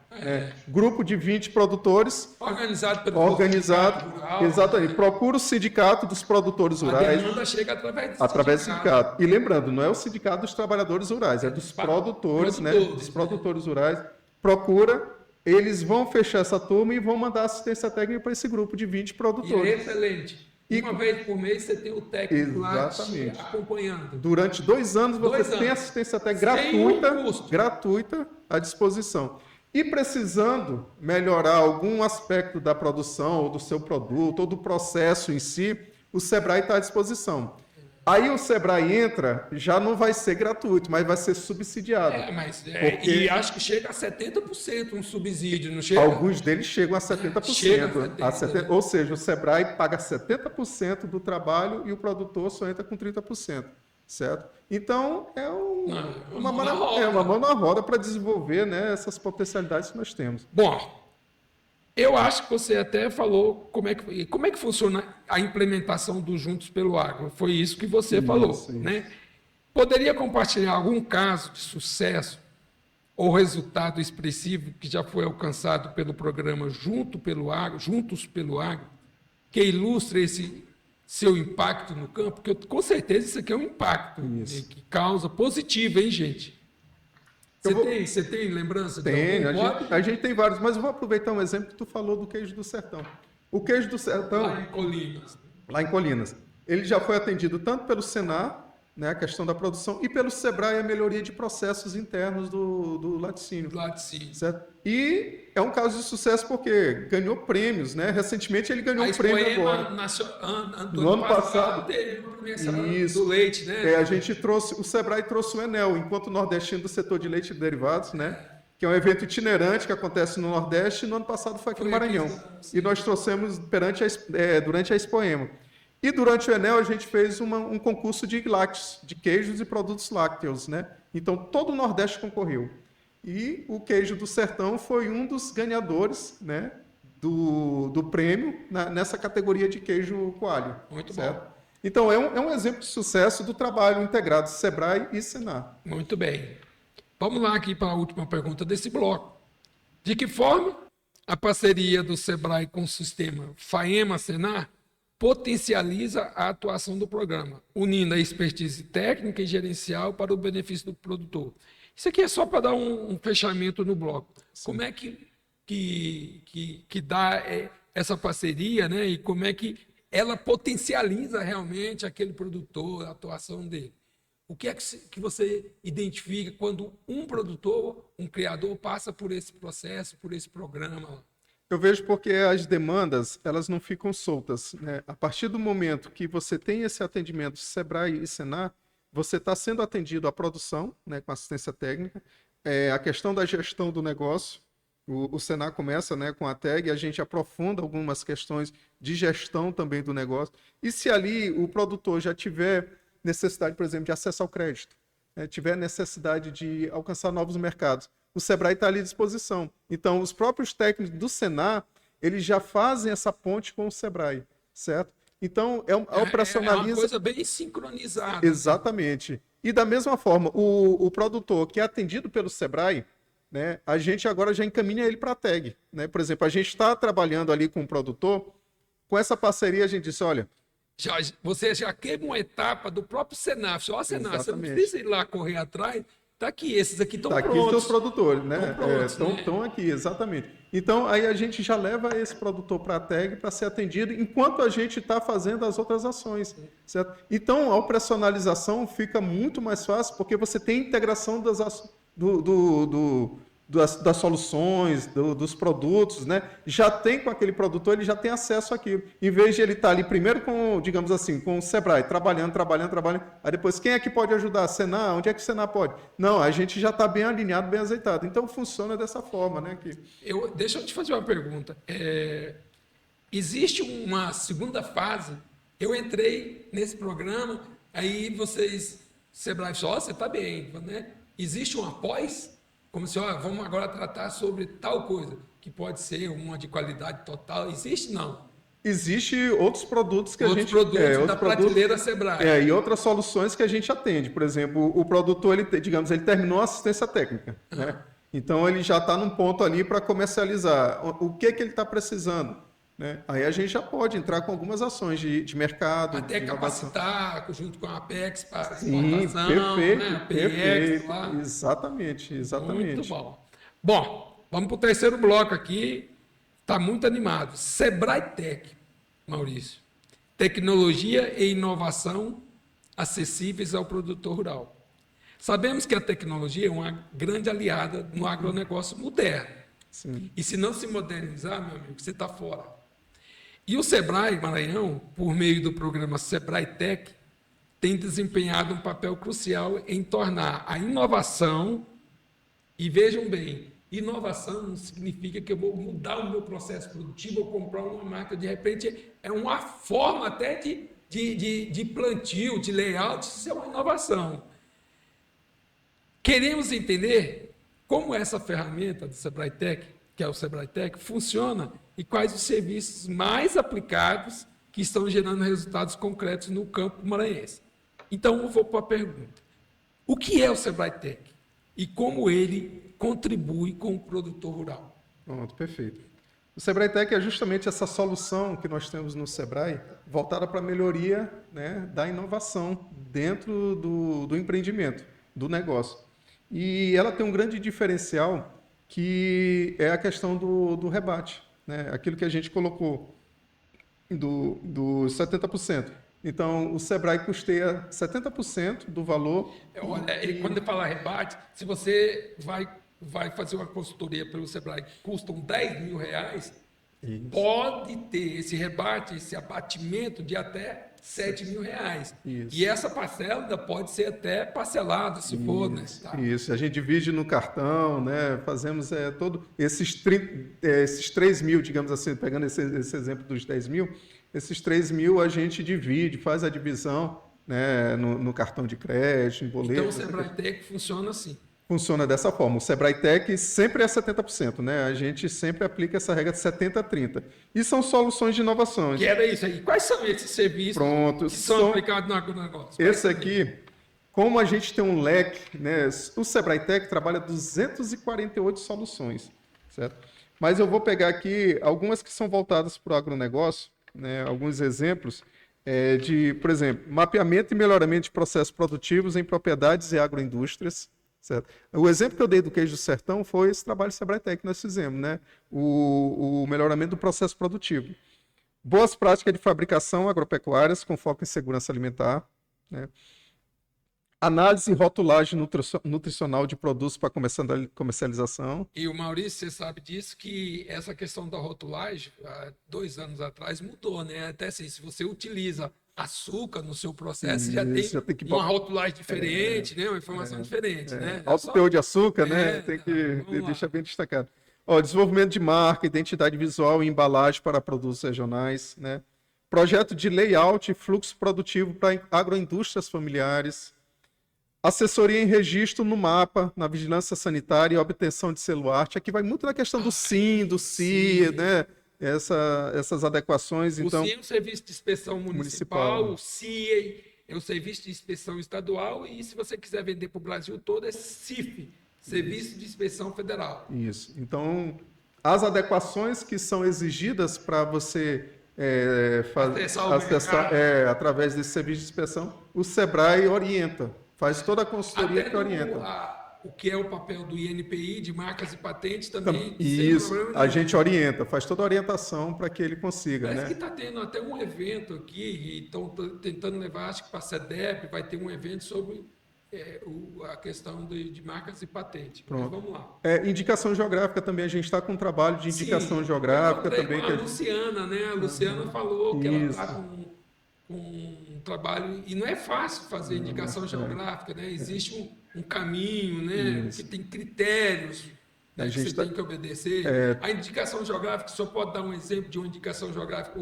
Grupo de 20 produtores. Organizado pelo rural. Exatamente. Né? Procura o sindicato dos produtores rurais. A demanda chega através do sindicato. E lembrando, não é o sindicato dos trabalhadores rurais, é dos produtores, né? Dos produtores rurais. Procura, eles vão fechar essa turma e vão mandar assistência técnica para esse grupo de 20 produtores. E é excelente. Uma vez por mês você tem o técnico lá te acompanhando. Durante 2 anos você tem assistência técnica gratuita à disposição. E precisando melhorar algum aspecto da produção, ou do seu produto, ou do processo em si, o Sebrae está à disposição. Aí o Sebrae entra, já não vai ser gratuito, mas vai ser subsidiado. E acho que chega a 70% um subsídio, não chega? Alguns deles chegam a 70%. Ou seja, o Sebrae paga 70% do trabalho e o produtor só entra com 30%. Certo? Então, é uma mão na roda para desenvolver, né, essas potencialidades que nós temos. Bom, eu acho que você até falou como é que funciona a implementação do Juntos pelo Agro. Foi isso que você falou. Né? Poderia compartilhar algum caso de sucesso ou resultado expressivo que já foi alcançado pelo programa Juntos pelo Agro, que ilustre esse seu impacto no campo? Porque com certeza isso aqui é um impacto, né, que causa positivo, hein, gente? Você tem lembrança de algum? A gente tem vários, mas eu vou aproveitar um exemplo que tu falou do queijo do sertão. O queijo do sertão... Lá em Colinas. Ele já foi atendido tanto pelo Senar, né, a questão da produção, e pelo Sebrae, a melhoria de processos internos do laticínio. Certo? E é um caso de sucesso porque ganhou prêmios, né? Recentemente ele ganhou um prêmio agora. No ano passado. Isso. Do leite, né? O Sebrae trouxe o Enel, Encontro Nordestino do Setor de Leite e Derivados, né? Que é um evento itinerante que acontece no Nordeste, e no ano passado foi aqui no Maranhão. E nós trouxemos durante a Expoema. E durante o Enel a gente fez um concurso de lácteos, de queijos e produtos lácteos, né? Então todo o Nordeste concorreu. E o queijo do sertão foi um dos ganhadores, né, do prêmio nessa categoria de queijo coalho. Muito certo? bom. Então é um exemplo de sucesso do trabalho integrado Sebrae e Senar. Muito bem. Vamos lá aqui para a última pergunta desse bloco. De que forma a parceria do Sebrae com o sistema FAEMA-Senar potencializa a atuação do programa, unindo a expertise técnica e gerencial para o benefício do produtor? Isso aqui é só para dar um fechamento no bloco. Sim. Como é que dá essa parceria, né? E como é que ela potencializa realmente aquele produtor, a atuação dele? O que é que você identifica quando um produtor, um criador, passa por esse processo, por esse programa? Eu vejo porque as demandas, elas não ficam soltas, né? A partir do momento que você tem esse atendimento Sebrae e Senar, você está sendo atendido à produção, né, com assistência técnica, a questão da gestão do negócio, O Senar começa, né, com a tag, a gente aprofunda algumas questões de gestão também do negócio. E se ali o produtor já tiver necessidade, por exemplo, de acesso ao crédito, né, tiver necessidade de alcançar novos mercados, o Sebrae está ali à disposição. Então, os próprios técnicos do Senar, eles já fazem essa ponte com o Sebrae, certo? Então, operacionaliza... É uma coisa bem sincronizada. Exatamente. E da mesma forma, o produtor que é atendido pelo Sebrae, né, a gente agora já encaminha ele para a tag. Né? Por exemplo, a gente está trabalhando ali com o produtor, com essa parceria a gente disse, olha... Você já queima uma etapa do próprio Senar. Ó, Senar, você não Exatamente. precisa ir lá correr atrás. Está aqui, esses aqui estão Tá prontos. aqui os seus produtores, né? Estão Estão aqui, exatamente. Então, aí a gente já leva esse produtor para a tag para ser atendido, enquanto a gente está fazendo as outras ações, certo? Então, a operacionalização fica muito mais fácil, porque você tem integração das soluções, dos produtos, né? Já tem com aquele produtor, ele já tem acesso àquilo. Em vez de ele estar ali primeiro com, digamos assim, com o Sebrae, trabalhando. Aí depois, quem é que pode ajudar? Senar? Onde é que o Senar pode? Não, a gente já está bem alinhado, bem azeitado. Então, funciona dessa forma, né? Deixa eu te fazer uma pergunta. Existe uma segunda fase? Eu entrei nesse programa, aí vocês, Sebrae, só você está bem, né? Existe um após? Como se, ó, vamos agora tratar sobre tal coisa, que pode ser uma de qualidade total. Existe? Não. Existe outros produtos que outros produtos da prateleira Sebrae. E outras soluções que a gente atende. Por exemplo, o produtor, ele terminou a assistência técnica, né? Então, ele já está num ponto ali para comercializar. O que ele está precisando? Né? Aí a gente já pode entrar com algumas ações de mercado. Até de capacitar junto com a Apex para exportação. Perfeito, né? Perfeito. Exatamente. Muito bom. Bom, vamos para o terceiro bloco aqui. Está muito animado. Sebrae Tech, Maurício. Tecnologia e inovação acessíveis ao produtor rural. Sabemos que a tecnologia é uma grande aliada no agronegócio moderno. Sim. E se não se modernizar, meu amigo, você está fora. E o Sebrae Maranhão, por meio do programa Sebrae Tech, tem desempenhado um papel crucial em tornar a inovação, e vejam bem, inovação não significa que eu vou mudar o meu processo produtivo ou comprar uma marca, de repente é uma forma até de plantio, de layout, isso é uma inovação. Queremos entender como essa ferramenta do Sebrae Tech, que é o Sebrae Tech, funciona e quais os serviços mais aplicados que estão gerando resultados concretos no campo maranhense. Então, eu vou para a pergunta. O que é o Sebrae Tech e como ele contribui com o produtor rural? Pronto, perfeito. O Sebrae Tech é justamente essa solução que nós temos no Sebrae, voltada para a melhoria, né, da inovação dentro do empreendimento, do negócio. E ela tem um grande diferencial, que é a questão do rebate, né? Aquilo que a gente colocou do 70%. Então, o Sebrae custeia 70% do valor. Olha, quando eu falar rebate, se você vai fazer uma consultoria pelo Sebrae que custam R$10.000, isso, pode ter esse rebate, esse abatimento de até R$7.000. Isso. E essa parcela ainda pode ser até parcelada, se for, né? Tá. Isso, a gente divide no cartão, né? Fazemos todo esses 3 mil, digamos assim, pegando esse exemplo dos 10 mil, esses 3 mil a gente divide, faz a divisão, né, no cartão de crédito, em boleto. Então o Sebrae Tech funciona assim. Funciona dessa forma. O Sebrae Tech sempre é 70%, né? A gente sempre aplica essa regra de 70-30. E são soluções de inovações. Que era isso aí. Quais são esses serviços que são aplicados no agronegócio? Esse aqui, como a gente tem um leque, né? O Sebrae Tech trabalha 248 soluções, certo? Mas eu vou pegar aqui algumas que são voltadas para o agronegócio, né? Alguns exemplos por exemplo, mapeamento e melhoramento de processos produtivos em propriedades e agroindústrias. Certo. O exemplo que eu dei do queijo do sertão foi esse trabalho Sebrae Tech que nós fizemos, né? O melhoramento do processo produtivo. Boas práticas de fabricação agropecuárias com foco em segurança alimentar, né? Análise e rotulagem nutricional de produtos para comercialização. E o Maurício, você sabe disso, que essa questão da rotulagem, há 2 anos atrás, mudou, né? Até assim, se você utiliza açúcar no seu processo, já tem uma rotulagem diferente, né? Uma informação diferente, né? Alto teor de açúcar, né? Tem que deixar bem destacado. Ó, desenvolvimento de marca, identidade visual e embalagem para produtos regionais, né? Projeto de layout e fluxo produtivo para agroindústrias familiares. Assessoria em registro no mapa, na vigilância sanitária e obtenção de selo arte. Aqui vai muito na questão do SIM, do CIA, né? Essas adequações. Então, o SIA é o Serviço de Inspeção Municipal, o CIA é o Serviço de Inspeção Estadual, e se você quiser vender para o Brasil todo, é CIF, Serviço de Inspeção Federal. Isso. Então, as adequações que são exigidas para você acessar através desse serviço de inspeção, o SEBRAE orienta, faz toda a consultoria Até que orienta. O que é o papel do INPI, de marcas e patentes, também. Isso, a gente orienta, faz toda a orientação para que ele consiga. Parece né? que está tendo até um evento aqui, e estão tentando levar, acho que para a SEDEP, vai ter um evento sobre a questão de marcas e patentes. Pronto. Mas vamos lá. Indicação geográfica também, a gente está com um trabalho de indicação geográfica também. Com a Luciana, né? A Luciana falou que ela está com um trabalho, e não é fácil fazer indicação geográfica, né? Existe um caminho, né? Que tem critérios, né? Que você tem que obedecer. A indicação geográfica, o senhor pode dar um exemplo de uma indicação geográfica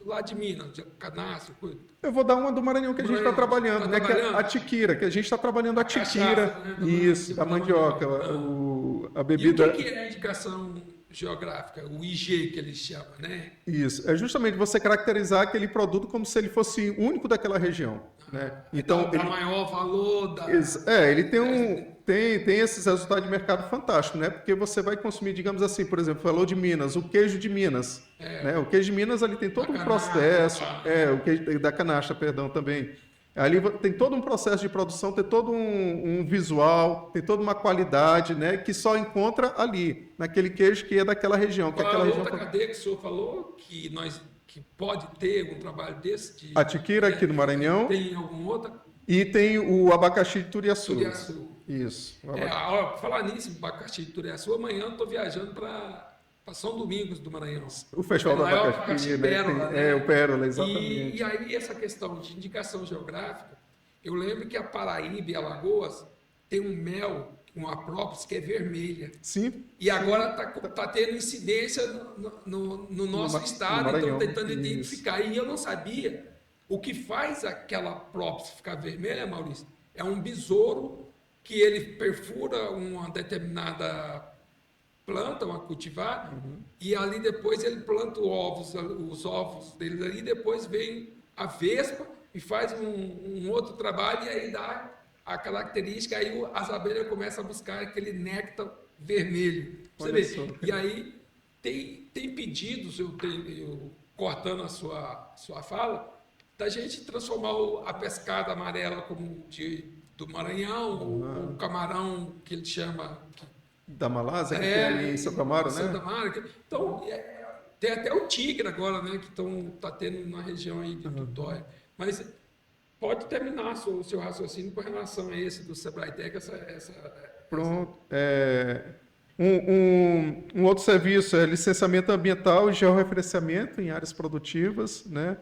lá de Minas, de Canastro? Eu vou dar uma do Maranhão que a gente está trabalhando, né? Que é a tiquira, que a gente está trabalhando a tiquira, cachaça, né? Isso, da mandioca, a bebida. E o que é a indicação geográfica, o IG que eles chamam, né? Isso, é justamente você caracterizar aquele produto como se ele fosse único daquela região, né? Então, ele maior valor da... ele tem esses resultados de mercado fantásticos, né? Porque você vai consumir, digamos assim, por exemplo, falou de Minas, o queijo de Minas, né? O queijo de Minas ali tem todo um processo, o queijo da canacha, perdão, também. Ali tem todo um processo de produção, tem todo um visual, tem toda uma qualidade, né, que só encontra ali, naquele queijo que é daquela região. Qual é a outra cadeia que o senhor falou que pode ter um trabalho desse? A tiquira aqui no Maranhão. Tem alguma outra? E tem o abacaxi de Turiaçu. Isso. Falar nisso, abacaxi de Turiaçu, amanhã eu estou viajando para São Domingos do Maranhão. O Festival do Abacaxi, Pérola, né? O Pérola, exatamente. E aí essa questão de indicação geográfica, eu lembro que a Paraíba e Alagoas tem um mel, uma própolis que é vermelha. Sim. E agora tá tendo incidência no nosso estado, então tentando identificar. E eu não sabia. O que faz aquela própolis ficar vermelha, Maurício, é um besouro que ele perfura uma determinada planta, uma cultivar, e ali depois ele planta os ovos dele ali, depois vem a vespa e faz um outro trabalho, e aí dá a característica, aí as abelhas começam a buscar aquele néctar vermelho. Você vê? E aí tem pedidos, eu cortando a sua fala, da gente transformar a pescada amarela como do Maranhão, o camarão que ele chama... Da Malásia, que tem ali em Santa Amaro, né? Santa Amaro. Então, tem até o tigre agora, né? Que está tendo na região aí de Tutóia. Mas pode terminar o seu raciocínio com relação a esse do SEBRAE-TEC. Pronto. Um outro serviço é licenciamento ambiental e georreferenciamento em áreas produtivas, né?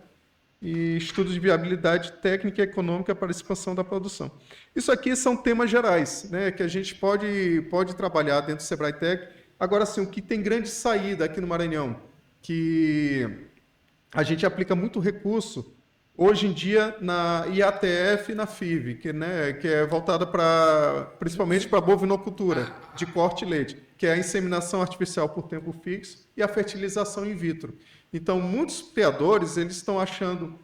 E estudos de viabilidade técnica e econômica para a expansão da produção. Isso aqui são temas gerais, né, que a gente pode trabalhar dentro do SEBRAE-TEC. Agora, sim, o que tem grande saída aqui no Maranhão, que a gente aplica muito recurso, hoje em dia, na IATF e na FIV, que é voltada principalmente para a bovinocultura, de corte e leite, que é a inseminação artificial por tempo fixo e a fertilização in vitro. Então, muitos criadores eles estão achando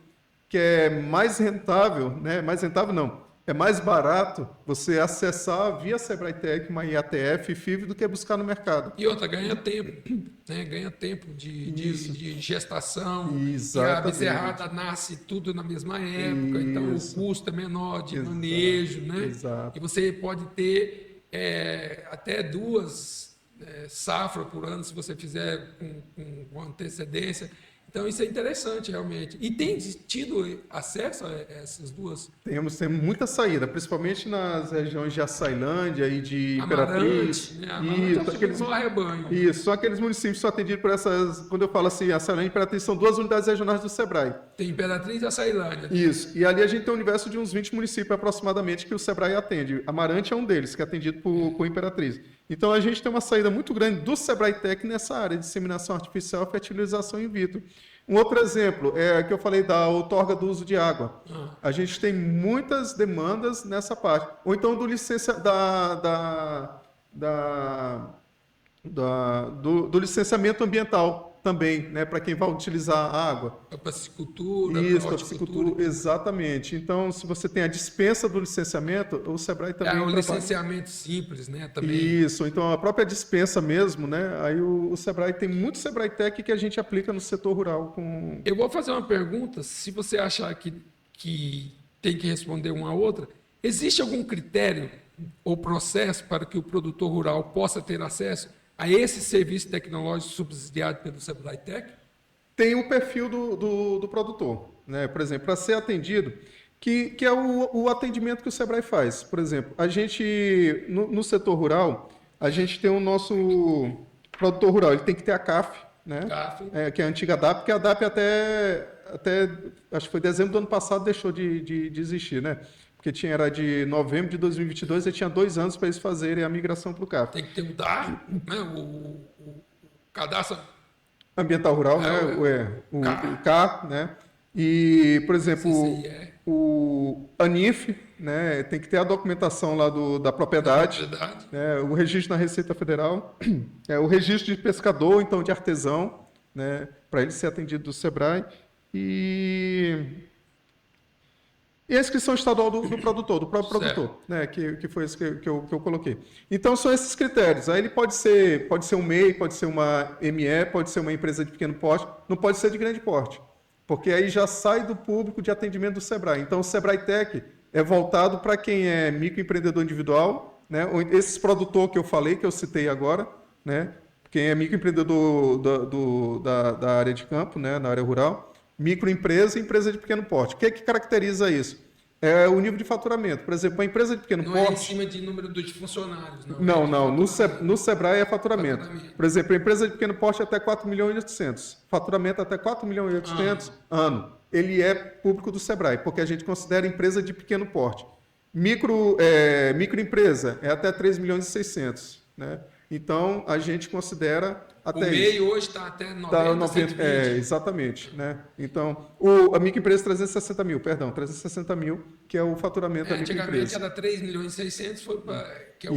que é mais rentável, né? Mais rentável não, é mais barato você acessar via SEBRAE-TEC, uma IATF e FIV do que buscar no mercado. E outra, ganha tempo, né? Ganha tempo de gestação. Exatamente. E a bezerrada nasce tudo na mesma época, então o custo é menor de manejo, né? Exato. E você pode ter até 2 safra por ano, se você fizer com antecedência. Então, isso é interessante, realmente. E tem tido acesso a essas duas? Temos muita saída, principalmente nas regiões de Açailândia e de Imperatriz. Isso, são aqueles municípios que são atendidos por essas... Quando eu falo assim, Açailândia e Imperatriz, são 2 unidades regionais do SEBRAE. Tem Imperatriz e Açailândia. Isso, e ali a gente tem um universo de uns 20 municípios aproximadamente que o SEBRAE atende. Amarante é um deles, que é atendido por Imperatriz. Então, a gente tem uma saída muito grande do Sebrae Tech nessa área de disseminação artificial e fertilização in vitro. Um outro exemplo é que eu falei da outorga do uso de água. A gente tem muitas demandas nessa parte. Ou então do do licenciamento ambiental também, né, para quem vai utilizar a água. A piscicultura, Isso, a a piscicultura, exatamente. Então, se você tem a dispensa do licenciamento, o Sebrae também o trabalha. licenciamento simples, né? Também. Isso, então a própria dispensa mesmo, né? Aí o Sebrae tem muito Sebrae Tech que a gente aplica no setor rural com. Eu vou fazer uma pergunta, se você achar que tem que responder uma a outra, existe algum critério ou processo para que o produtor rural possa ter acesso a esse serviço tecnológico subsidiado pelo Sebrae Tech? Tem o perfil do produtor, né? Por exemplo, para ser atendido, que é o atendimento que o Sebrae faz. Por exemplo, a gente, no setor rural, a gente tem o nosso produtor rural, ele tem que ter a CAF, né? CAF. Que é a antiga DAP, porque a DAP até acho que foi dezembro do ano passado, deixou de existir, né? Porque era de novembro de 2022 e tinha 2 anos para eles fazerem a migração para o CAF. Tem que ter o DAR, né? o cadastro Ambiental rural, né? O K, né? E, por exemplo, o ANIF, né? Tem que ter a documentação lá da propriedade, né? O registro na Receita Federal, o registro de pescador, então de artesão, né? Para ele ser atendido do Sebrae. E a inscrição estadual do produtor, do próprio produtor, né? Que foi isso que eu coloquei. Então, são esses critérios. Aí ele pode ser um MEI, pode ser uma ME, pode ser uma empresa de pequeno porte, não pode ser de grande porte, porque aí já sai do público de atendimento do Sebrae. Então, o Sebrae Tech é voltado para quem é microempreendedor individual, né? Ou esses produtor que eu falei, que eu citei agora, né? Quem é microempreendedor da área de campo, né? Na área rural. Microempresa e empresa de pequeno porte. O que caracteriza isso? É o nível de faturamento. Por exemplo, a empresa de pequeno porte... Não é em cima de número de funcionários, não. Não. No Sebrae é faturamento. Por exemplo, a empresa de pequeno porte até 4 milhões e 800. Faturamento até 4 milhões e 800 ano. Ele é público do Sebrae, porque a gente considera empresa de pequeno porte. Microempresa é até 3 milhões e 600. Né? Então, a gente considera até o MEI hoje está até 90, exatamente. Né? Então, a microempresa 360 mil, que é o faturamento da microempresa. Antigamente era 3 milhões e 600, foi para... que é o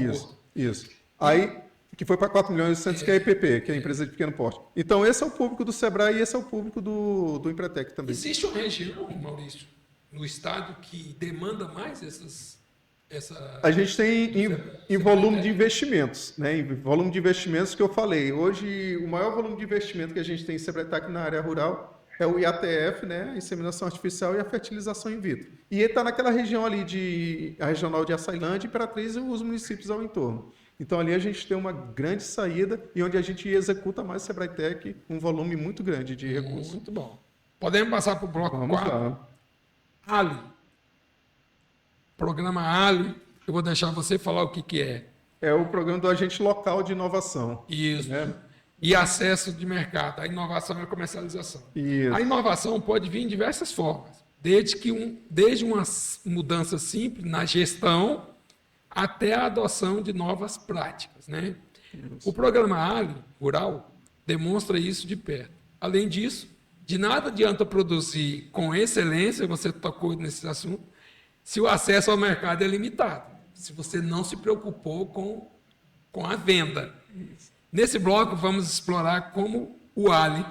Isso. Aí, que foi para 4 milhões e 800, que é a EPP, que é a empresa de pequeno porte. Então, esse é o público do Sebrae e esse é o público do Empretec também. Existe uma região, Maurício, no estado que demanda mais a gente tem em volume de investimentos, né? Em volume de investimentos que eu falei. Hoje, o maior volume de investimento que a gente tem em Sebrae Tech na área rural é o IATF, né? A inseminação artificial e a fertilização in vitro. E ele está naquela região ali, a regional de Açailândia, Imperatriz e os municípios ao entorno. Então, ali a gente tem uma grande saída e onde a gente executa mais Sebrae Tech, um volume muito grande de recursos. Muito bom. Podemos passar para o bloco 4? Vamos lá. Ali. Programa Ali, eu vou deixar você falar o que é. É o programa do agente local de inovação. Isso. Né? E acesso de mercado. A inovação e a comercialização. Isso. A inovação pode vir em diversas formas. Desde uma mudança simples na gestão até a adoção de novas práticas. Né? O programa Ali Rural demonstra isso de perto. Além disso, de nada adianta produzir com excelência, você tocou nesse assunto, se o acesso ao mercado é limitado, se você não se preocupou com a venda. Nesse bloco, vamos explorar como o Ali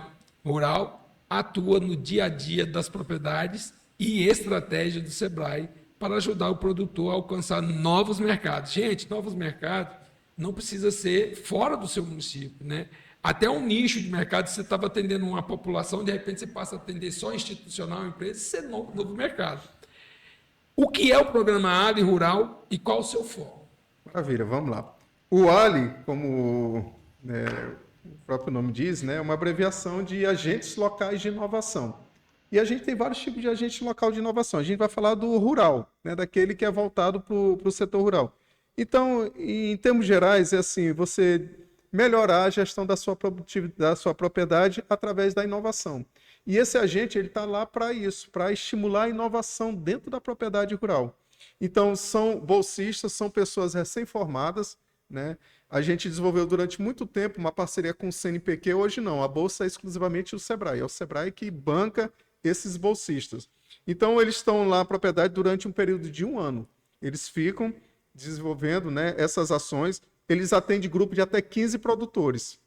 Rural atua no dia a dia das propriedades e estratégia do Sebrae para ajudar o produtor a alcançar novos mercados. Gente, novos mercados não precisa ser fora do seu município, né? Até um nicho de mercado, você estava atendendo uma população, de repente você passa a atender só institucional, empresa, isso é novo mercado. O que é o programa Ali Rural e qual o seu foco? Maravilha, vamos lá. O Ali, como o próprio nome diz, né, é uma abreviação de agentes locais de inovação. E a gente tem vários tipos de agente local de inovação. A gente vai falar do rural, né, daquele que é voltado para o setor rural. Então, em termos gerais, é assim, você melhorar a gestão da sua produtividade, da sua propriedade através da inovação. E esse agente ele está lá para isso, para estimular a inovação dentro da propriedade rural. Então, são bolsistas, são pessoas recém-formadas, né? A gente desenvolveu durante muito tempo uma parceria com o CNPq, hoje não, a bolsa é exclusivamente o Sebrae, é o Sebrae que banca esses bolsistas. Então, eles estão lá na propriedade durante um período de 1 ano. Eles ficam desenvolvendo, né, essas ações, eles atendem grupo de até 15 produtores.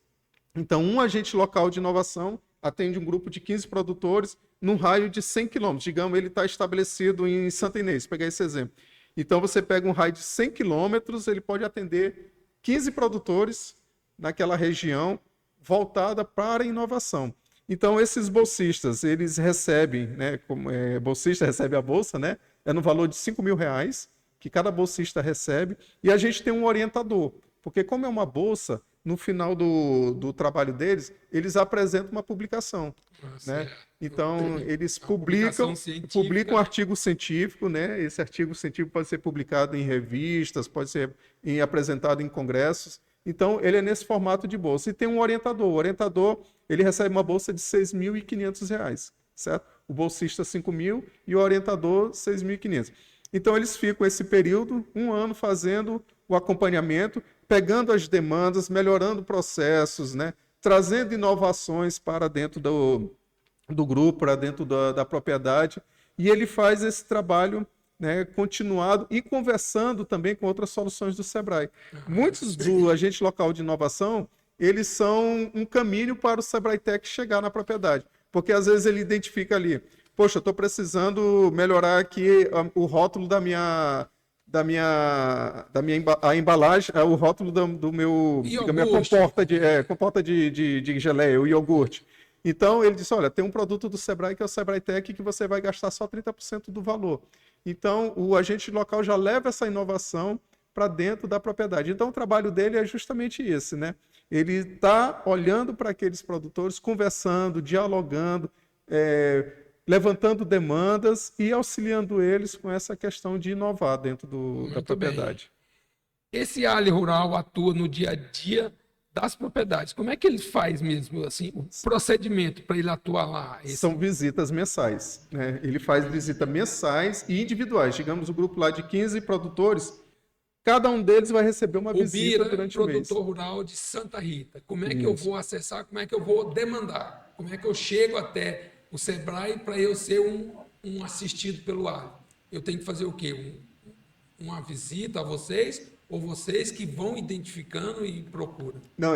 Então, um agente local de inovação atende um grupo de 15 produtores num raio de 100 quilômetros. Digamos, ele está estabelecido em Santa Inês, pegar esse exemplo. Então, você pega um raio de 100 quilômetros, ele pode atender 15 produtores naquela região voltada para a inovação. Então, esses bolsistas, eles recebem, né, como bolsista recebe a bolsa, né, é no valor de R$ 5.000, que cada bolsista recebe, e a gente tem um orientador, porque como é uma bolsa, no final do trabalho deles, eles apresentam uma publicação, né? Então, eles publicam um artigo científico, né? Esse artigo científico pode ser publicado em revistas, pode ser apresentado em congressos. Então, ele é nesse formato de bolsa. E tem um orientador. O orientador, ele recebe uma bolsa de R$ 6.500, certo? O bolsista, 5.000 e o orientador, 6.500. Então, eles ficam esse período, 1 ano, fazendo o acompanhamento, pegando as demandas, melhorando processos, né? Trazendo inovações para dentro do grupo, para dentro da propriedade. E ele faz esse trabalho, né, continuado e conversando também com outras soluções do Sebrae. Muitos do agente local de inovação, eles são um caminho para o Sebrae Tech chegar na propriedade. Porque às vezes ele identifica ali, poxa, eu estou precisando melhorar aqui o rótulo da minha a embalagem, o rótulo do meu da minha comporta de geleia, o iogurte. Então ele disse, olha, tem um produto do Sebrae que é o Sebrae Tech que você vai gastar só 30% do valor. Então o agente local já leva essa inovação para dentro da propriedade. Então o trabalho dele é justamente esse, né? Ele está olhando para aqueles produtores, conversando, dialogando, levantando demandas e auxiliando eles com essa questão de inovar dentro da propriedade. Bem. Esse ALI Rural atua no dia a dia das propriedades. Como é que ele faz mesmo, assim, o procedimento para ele atuar lá? São visitas mensais, né? Ele faz visitas mensais e individuais. Digamos, o grupo lá de 15 produtores, cada um deles vai receber uma visita durante o mês. Produtor rural de Santa Rita. Como é que eu vou acessar? Como é que eu vou demandar? Como é que eu chego até o Sebrae para eu ser um assistido pelo ALI? Eu tenho que fazer o quê? Uma visita a vocês ou vocês que vão identificando e procuram? Não,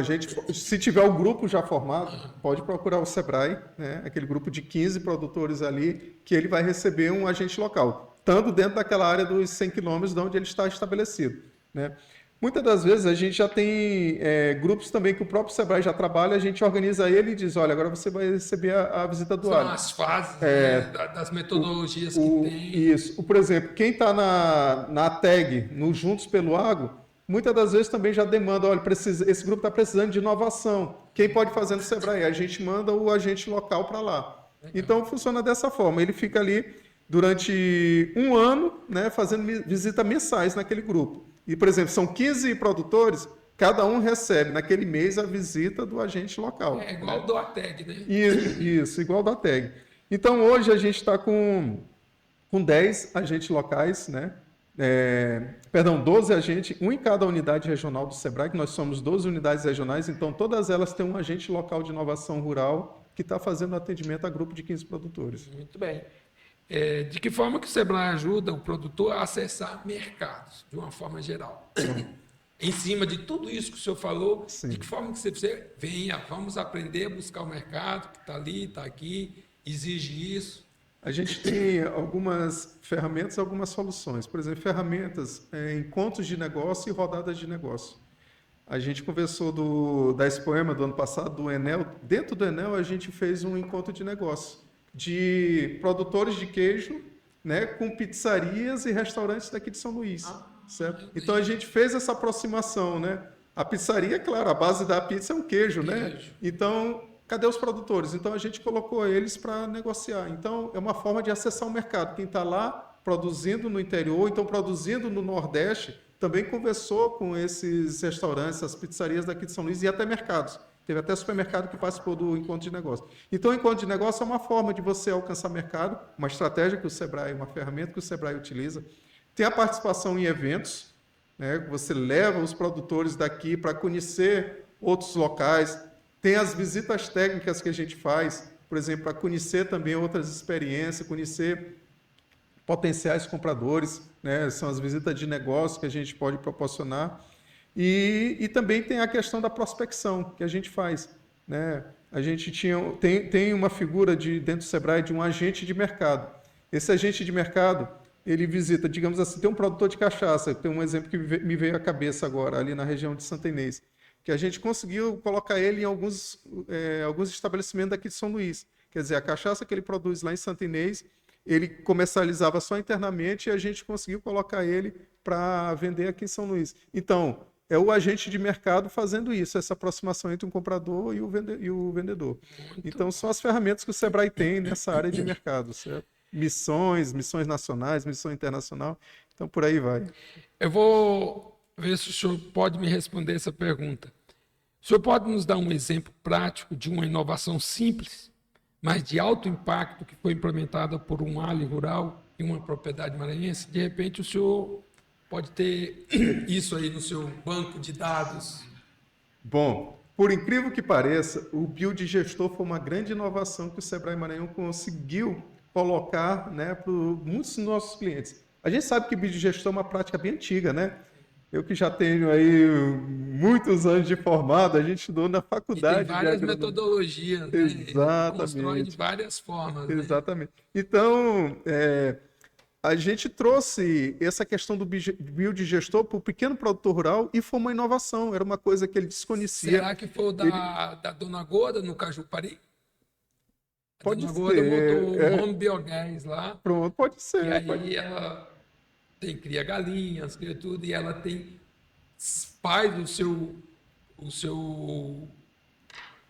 se tiver o grupo já formado, pode procurar o Sebrae, né? Aquele grupo de 15 produtores ali, que ele vai receber um agente local, estando dentro daquela área dos 100 quilômetros de onde ele está estabelecido, né? Muitas das vezes a gente já tem grupos também que o próprio Sebrae já trabalha, a gente organiza ele e diz, olha, agora você vai receber a visita do ALI. São as fases, né, das metodologias que tem. Isso. Por exemplo, quem está na tag, no Juntos pelo Agro, muitas das vezes também já demanda, olha, esse grupo está precisando de inovação. Quem pode fazer no Sebrae? A gente manda o agente local para lá. Legal. Então, funciona dessa forma. Ele fica ali durante 1 ano, né, fazendo visitas mensais naquele grupo. E, por exemplo, são 15 produtores, cada um recebe naquele mês a visita do agente local. É igual do ATEG, né? Isso, igual do ATEG. Então, hoje a gente está com 10 agentes locais, né? 12 agentes, um em cada unidade regional do Sebrae, que nós somos 12 unidades regionais, então todas elas têm um agente local de inovação rural que está fazendo atendimento a grupo de 15 produtores. Muito bem. De que forma que o Sebrae ajuda o produtor a acessar mercados, de uma forma geral? Em cima de tudo isso que o senhor falou, sim, de que forma que você venha, vamos aprender a buscar o mercado que está ali, está aqui, exige isso? A gente tem algumas ferramentas, algumas soluções. Por exemplo, ferramentas, encontros de negócio e rodadas de negócio. A gente conversou da Expoema do ano passado, do Enel. Dentro do Enel, a gente fez um encontro de negócio de produtores de queijo, né, com pizzarias e restaurantes daqui de São Luís. Certo? Então, a gente fez essa aproximação, né? A pizzaria, claro, a base da pizza é um queijo, né? Então, cadê os produtores? Então, a gente colocou eles para negociar. Então, é uma forma de acessar o mercado. Quem está lá produzindo no interior, então produzindo no Nordeste, também conversou com esses restaurantes, as pizzarias daqui de São Luís e até mercados. Teve até supermercado que participou do encontro de negócio. Então, o encontro de negócio é uma forma de você alcançar mercado, uma estratégia que o Sebrae, uma ferramenta que o Sebrae utiliza. Tem a participação em eventos, né? Você leva os produtores daqui para conhecer outros locais. Tem as visitas técnicas que a gente faz, por exemplo, para conhecer também outras experiências, conhecer potenciais compradores, né? São as visitas de negócio que a gente pode proporcionar. E também tem a questão da prospecção que a gente faz, né? A gente tem uma figura dentro do Sebrae de um agente de mercado. Esse agente de mercado, ele visita, digamos assim, tem um produtor de cachaça, tem um exemplo que me veio à cabeça agora, ali na região de Santa Inês, que a gente conseguiu colocar ele em alguns estabelecimentos daqui de São Luís. Quer dizer, a cachaça que ele produz lá em Santa Inês, ele comercializava só internamente e a gente conseguiu colocar ele para vender aqui em São Luís. Então, é o agente de mercado fazendo isso, essa aproximação entre um comprador e o vendedor. Então, são as ferramentas que o Sebrae tem nessa área de mercado, certo? Missões nacionais, missão internacional, então por aí vai. Eu vou ver se o senhor pode me responder essa pergunta. O senhor pode nos dar um exemplo prático de uma inovação simples, mas de alto impacto, que foi implementada por um ALI rural em uma propriedade maranhense? De repente, o senhor pode ter isso aí no seu banco de dados. Bom, por incrível que pareça, o biodigestor foi uma grande inovação que o Sebrae Maranhão conseguiu colocar, né, para muitos dos nossos clientes. A gente sabe que biodigestor é uma prática bem antiga, né? Eu que já tenho aí muitos anos de formado, a gente estudou na faculdade. E tem várias metodologias, né? Exatamente. Constrói de várias formas. Exatamente. Né? Então, a gente trouxe essa questão do biodigestor para o pequeno produtor rural e foi uma inovação, era uma coisa que ele desconhecia. Será que foi da Dona Gorda, no Cajupari? Pode Dona Gorda ser. botou um home biogás lá. Pronto, pode ser. E aí ela cria galinhas, cria tudo, e ela faz o seu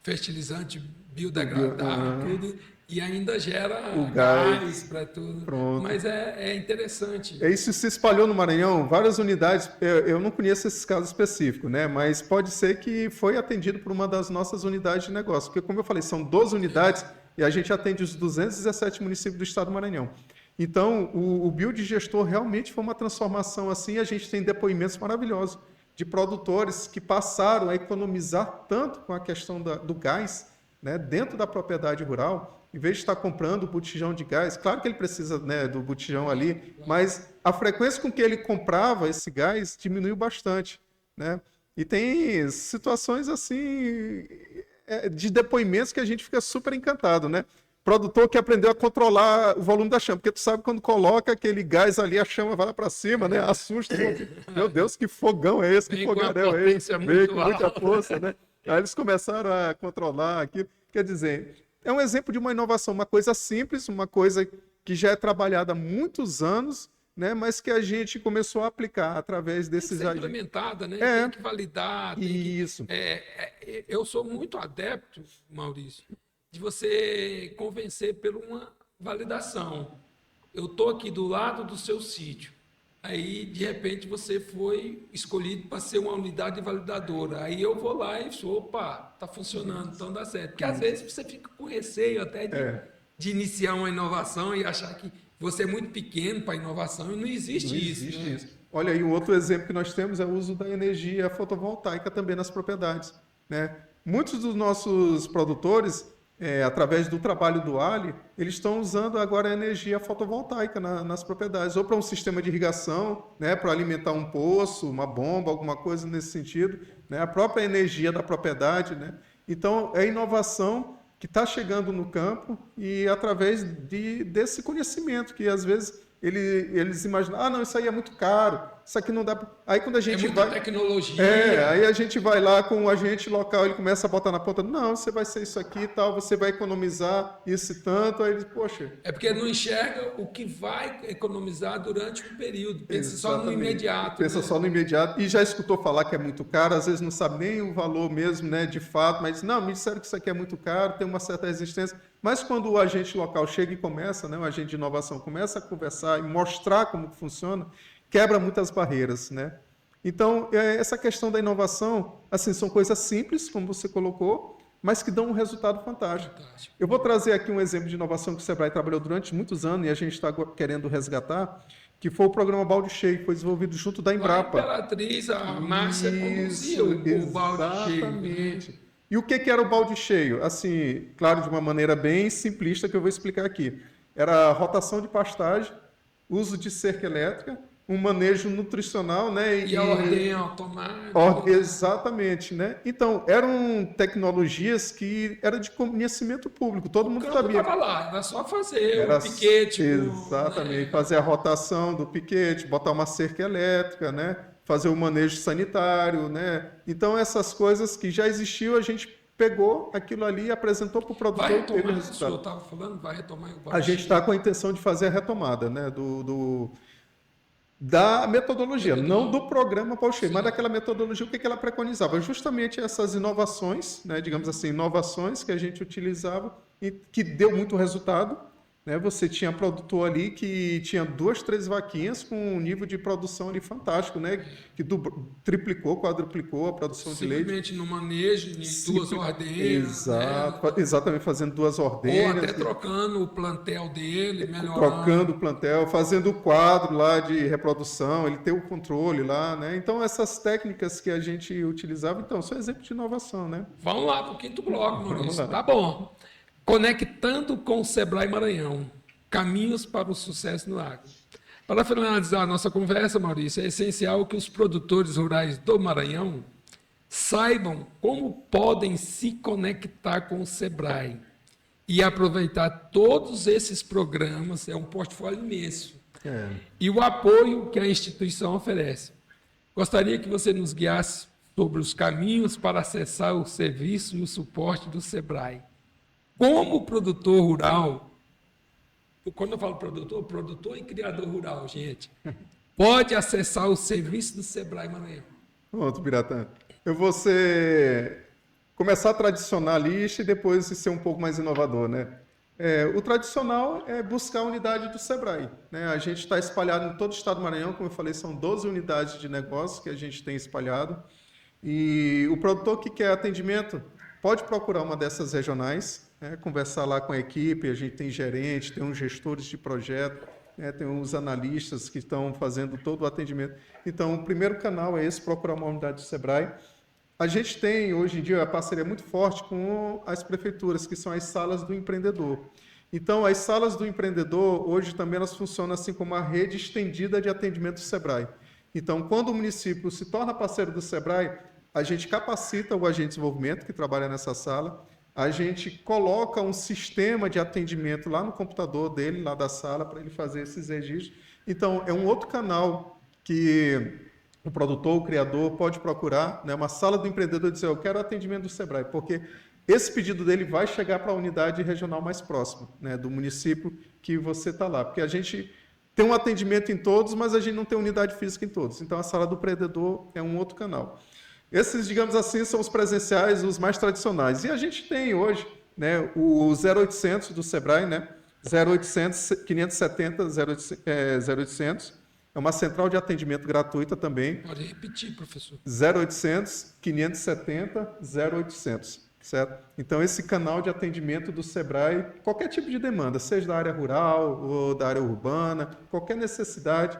fertilizante biodegradável, tudo, e ainda gera o gás para tudo. Pronto. Mas é interessante. Isso se espalhou no Maranhão, várias unidades. Eu não conheço esses casos específicos, né? Mas pode ser que foi atendido por uma das nossas unidades de negócio. Porque, como eu falei, são 12 unidades e a gente atende os 217 municípios do estado do Maranhão. Então, o biodigestor realmente foi uma transformação assim. A gente tem depoimentos maravilhosos de produtores que passaram a economizar tanto com a questão do gás, né, dentro da propriedade rural. Em vez de estar comprando o botijão de gás, claro que ele precisa, né, do botijão ali, mas a frequência com que ele comprava esse gás diminuiu bastante, né? E tem situações assim de depoimentos que a gente fica super encantado, né? Produtor que aprendeu a controlar o volume da chama, porque tu sabe quando coloca aquele gás ali, a chama vai lá para cima, né? Assusta. Meu Deus, que fogão é esse? Que fogaréu é esse? Veio com muita força, né? Aí eles começaram a controlar aquilo. Quer dizer, é um exemplo de uma inovação, uma coisa simples, uma coisa que já é trabalhada há muitos anos, né? Mas que a gente começou a aplicar através desses... Tem que ser implementada, né? Tem que validar. Isso. Eu sou muito adepto, Maurício, de você convencer por uma validação. Eu estou aqui do lado do seu sítio. Aí, de repente, você foi escolhido para ser uma unidade validadora. Aí eu vou lá e sou, opa, está funcionando, então dá certo. Porque às vezes você fica com receio até de iniciar uma inovação e achar que você é muito pequeno para inovação e não existe isso. Olha aí, um outro exemplo que nós temos é o uso da energia fotovoltaica também nas propriedades, né? Muitos dos nossos produtores, através do trabalho do ALI, eles estão usando agora a energia fotovoltaica nas propriedades, ou para um sistema de irrigação, né, para alimentar um poço, uma bomba, alguma coisa nesse sentido, né, a própria energia da propriedade, né? Então, é inovação que está chegando no campo e através desse conhecimento que, às vezes, eles imaginam, não, isso aí é muito caro, isso aqui não dá... Aí quando a gente muita tecnologia. Aí a gente vai lá com o agente local, ele começa a botar na ponta, não, você vai ser isso aqui e tal, você vai economizar isso e tanto, aí ele, poxa... É porque não enxerga o que vai economizar durante um período, pensa só no imediato. Pensa só no imediato, e já escutou falar que é muito caro, às vezes não sabe nem o valor mesmo, né, de fato, mas não, me disseram que isso aqui é muito caro, tem uma certa resistência, mas quando o agente local chega e começa, né, o agente de inovação começa a conversar e mostrar como funciona, quebra muitas barreiras, né? Então, essa questão da inovação, assim, são coisas simples, como você colocou, mas que dão um resultado fantástico. Eu vou trazer aqui um exemplo de inovação que o Sebrae trabalhou durante muitos anos e a gente está querendo resgatar, que foi o programa Balde Cheio, que foi desenvolvido junto da A Embrapa. Imperatriz, a Márcia conduzia o balde cheio. Exatamente. E o que era o balde cheio? Assim, claro, de uma maneira bem simplista que eu vou explicar aqui. Era rotação de pastagem, uso de cerca elétrica, um manejo nutricional, né? E a ordem automática. Exatamente, né? Então, eram tecnologias que eram de conhecimento público, todo mundo sabia. Estava lá, era só fazer Era o piquete. exatamente, fazer a rotação do piquete, botar uma cerca elétrica, né? Fazer o manejo sanitário, né? Então, essas coisas que já existiam, a gente pegou aquilo ali e apresentou para o produtor Vai e teve retomar, o resultado. senhor estava falando, vai retomar o balde A gente cheio. está com a intenção de fazer a retomada, né? Da metodologia, não do programa Balde Cheio, mas daquela metodologia, o que ela preconizava? Justamente essas inovações, né, digamos assim, inovações que a gente utilizava e que deu muito resultado. Né? Você tinha produtor ali que tinha 2, 3 vaquinhas com um nível de produção ali fantástico, né? Que triplicou, quadruplicou a produção de leite. Simplesmente no manejo, em duas ordenhas. Exato, Né? exatamente, fazendo 2 Ou ordenhas. até trocando o plantel dele, melhorando. Trocando o plantel, fazendo o quadro lá de reprodução, ele tem o controle lá, né? Então, essas técnicas que a gente utilizava, então, são exemplos de inovação, né? Vamos lá para o quinto bloco, Maurício. lá. Tá bom. Conectando com o Sebrae Maranhão, caminhos para o sucesso no agro. Para finalizar a nossa conversa, Maurício, é essencial que os produtores rurais do Maranhão saibam como podem se conectar com o Sebrae e aproveitar todos esses programas, é um portfólio imenso, e o apoio que a instituição oferece. Gostaria que você nos guiasse sobre os caminhos para acessar o serviço e o suporte do Sebrae. Como produtor rural, quando eu falo produtor e criador rural, gente, pode acessar o serviço do Sebrae Maranhão. Pronto, Biratã. Eu vou começar a tradicionar a lista e depois ser um pouco mais inovador, né? O tradicional é buscar a unidade do Sebrae. Né? A gente está espalhado em todo o estado do Maranhão, como eu falei, são 12 unidades de negócio que a gente tem espalhado. E o produtor que quer atendimento pode procurar uma dessas regionais, né? Conversar lá com a equipe, a gente tem gerente, tem uns gestores de projeto, né? Tem uns analistas que estão fazendo todo o atendimento. Então, o primeiro canal é esse, procurar uma unidade do Sebrae. A gente tem, hoje em dia, a parceria muito forte com as prefeituras, que são as salas do empreendedor. Então, as salas do empreendedor, hoje também elas funcionam assim como a rede estendida de atendimento do Sebrae. Então, quando o município se torna parceiro do Sebrae, a gente capacita o agente de desenvolvimento que trabalha nessa sala, a gente coloca um sistema de atendimento lá no computador dele, lá da sala, para ele fazer esses registros. Então, é um outro canal que o produtor, o criador pode procurar, né, uma sala do empreendedor e dizer, eu quero atendimento do Sebrae, porque esse pedido dele vai chegar para a unidade regional mais próxima, né, do município que você está lá. Porque a gente tem um atendimento em todos, mas a gente não tem unidade física em todos. Então, a sala do empreendedor é um outro canal. Esses, digamos assim, são os presenciais, os mais tradicionais. E a gente tem hoje, né, o 0800 do Sebrae, né, 0800 570 0800. É uma central de atendimento gratuita também. Pode repetir, professor. 0800 570 0800, certo? Então, esse canal de atendimento do Sebrae, qualquer tipo de demanda, seja da área rural ou da área urbana, qualquer necessidade,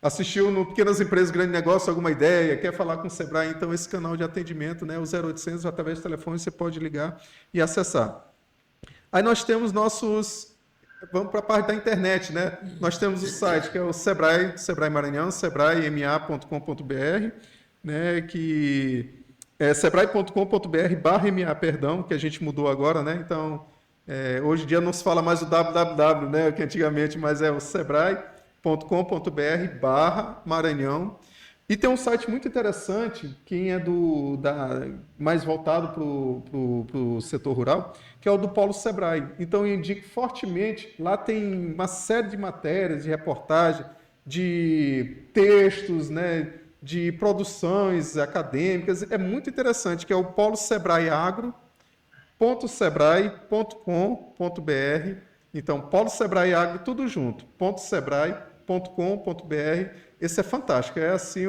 assistiu no Pequenas Empresas, Grande Negócio, alguma ideia, quer falar com o Sebrae, então esse canal de atendimento, né, o 0800, através do telefone, você pode ligar e acessar. Aí nós temos vamos para a parte da internet, né? Nós temos o site, que é o Sebrae Maranhão, sebrae-ma.com.br, né? Que é sebrae.com.br/ma, perdão, que a gente mudou agora, né? Então, hoje em dia não se fala mais o www, né? Que antigamente, mas é o sebrae.com.br/Maranhão. E tem um site muito interessante, quem é mais voltado para o setor rural, que é o do Polo Sebrae. Então, eu indico fortemente, lá tem uma série de matérias, de reportagem, de textos, né, de produções acadêmicas. É muito interessante, que é o Polo Sebrae Agro.sebrae.com.br. Então, Polo Sebrae Agro, tudo junto, .sebrae.com.br. Esse é fantástico, é assim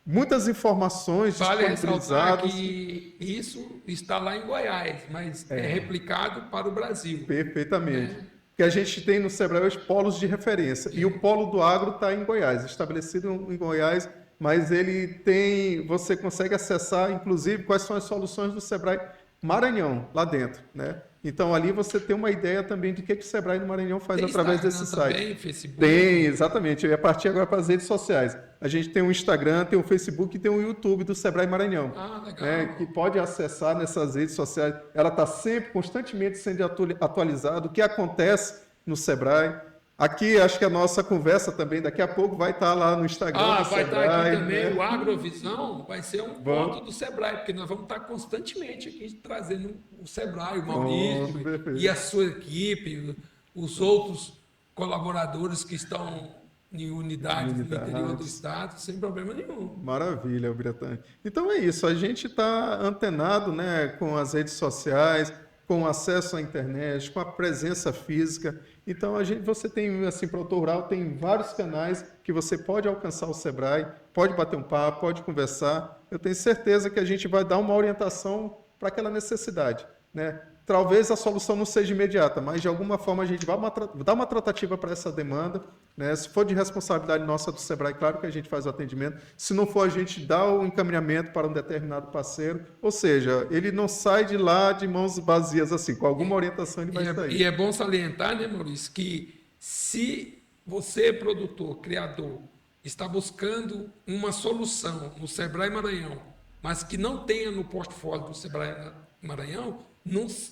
muitas informações vale ressaltar disponibilizadas. que isso está lá em Goiás, mas é replicado para o Brasil. Perfeitamente. Né? que a gente tem no Sebrae os polos de referência. E o polo do agro está em Goiás, estabelecido em Goiás, mas ele tem, você consegue acessar, inclusive, quais são as soluções do Sebrae Maranhão, lá dentro, né? Então, ali você tem uma ideia também de que o Sebrae no Maranhão faz Tem através Instagram desse site. também, Facebook? Tem, exatamente. Eu ia partir agora para as redes sociais. A gente tem um Instagram, tem um Facebook e tem um YouTube do Sebrae Maranhão. Ah, legal. Né, que pode acessar nessas redes sociais. Ela está sempre, constantemente sendo atualizada. O que acontece no Sebrae. Aqui, acho que a nossa conversa também, daqui a pouco, vai estar lá no Instagram do vai Sebrae. estar aqui também, né? o Agrovisão vai ser um ponto do Sebrae, porque nós vamos estar constantemente aqui trazendo o Sebrae, o Maurício e a sua equipe, os outros colaboradores que estão em unidades no interior do estado, sem problema nenhum. Maravilha, Biratã. Então é isso, a gente está antenado, né, com as redes sociais, com acesso à internet, com a presença física. Então você tem, assim, produtor rural, tem vários canais que você pode alcançar o Sebrae, pode bater um papo, pode conversar. Eu tenho certeza que a gente vai dar uma orientação para aquela necessidade, né? Talvez a solução não seja imediata, mas de alguma forma a gente vai dar uma tratativa para essa demanda, né? Se for de responsabilidade nossa do Sebrae, claro que a gente faz o atendimento. Se não for, a gente dá o encaminhamento para um determinado parceiro. Ou seja, ele não sai de lá de mãos vazias assim, com alguma orientação ele vai sair. E é bom salientar, né, Maurício, que se você, produtor, criador, está buscando uma solução no Sebrae Maranhão, mas que não tenha no portfólio do Sebrae Maranhão,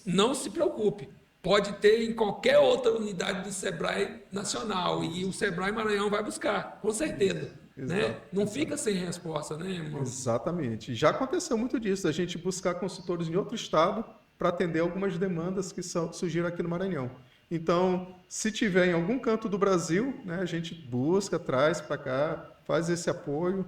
não se preocupe. Pode ter em qualquer outra unidade do Sebrae Nacional e o Sebrae Maranhão vai buscar, com certeza. Né? Não fica sem resposta, né, irmão? Exatamente. Já aconteceu muito disso, a gente buscar consultores em outro estado para atender algumas demandas que surgiram aqui no Maranhão. Então, se tiver em algum canto do Brasil, né, a gente busca, traz para cá, faz esse apoio.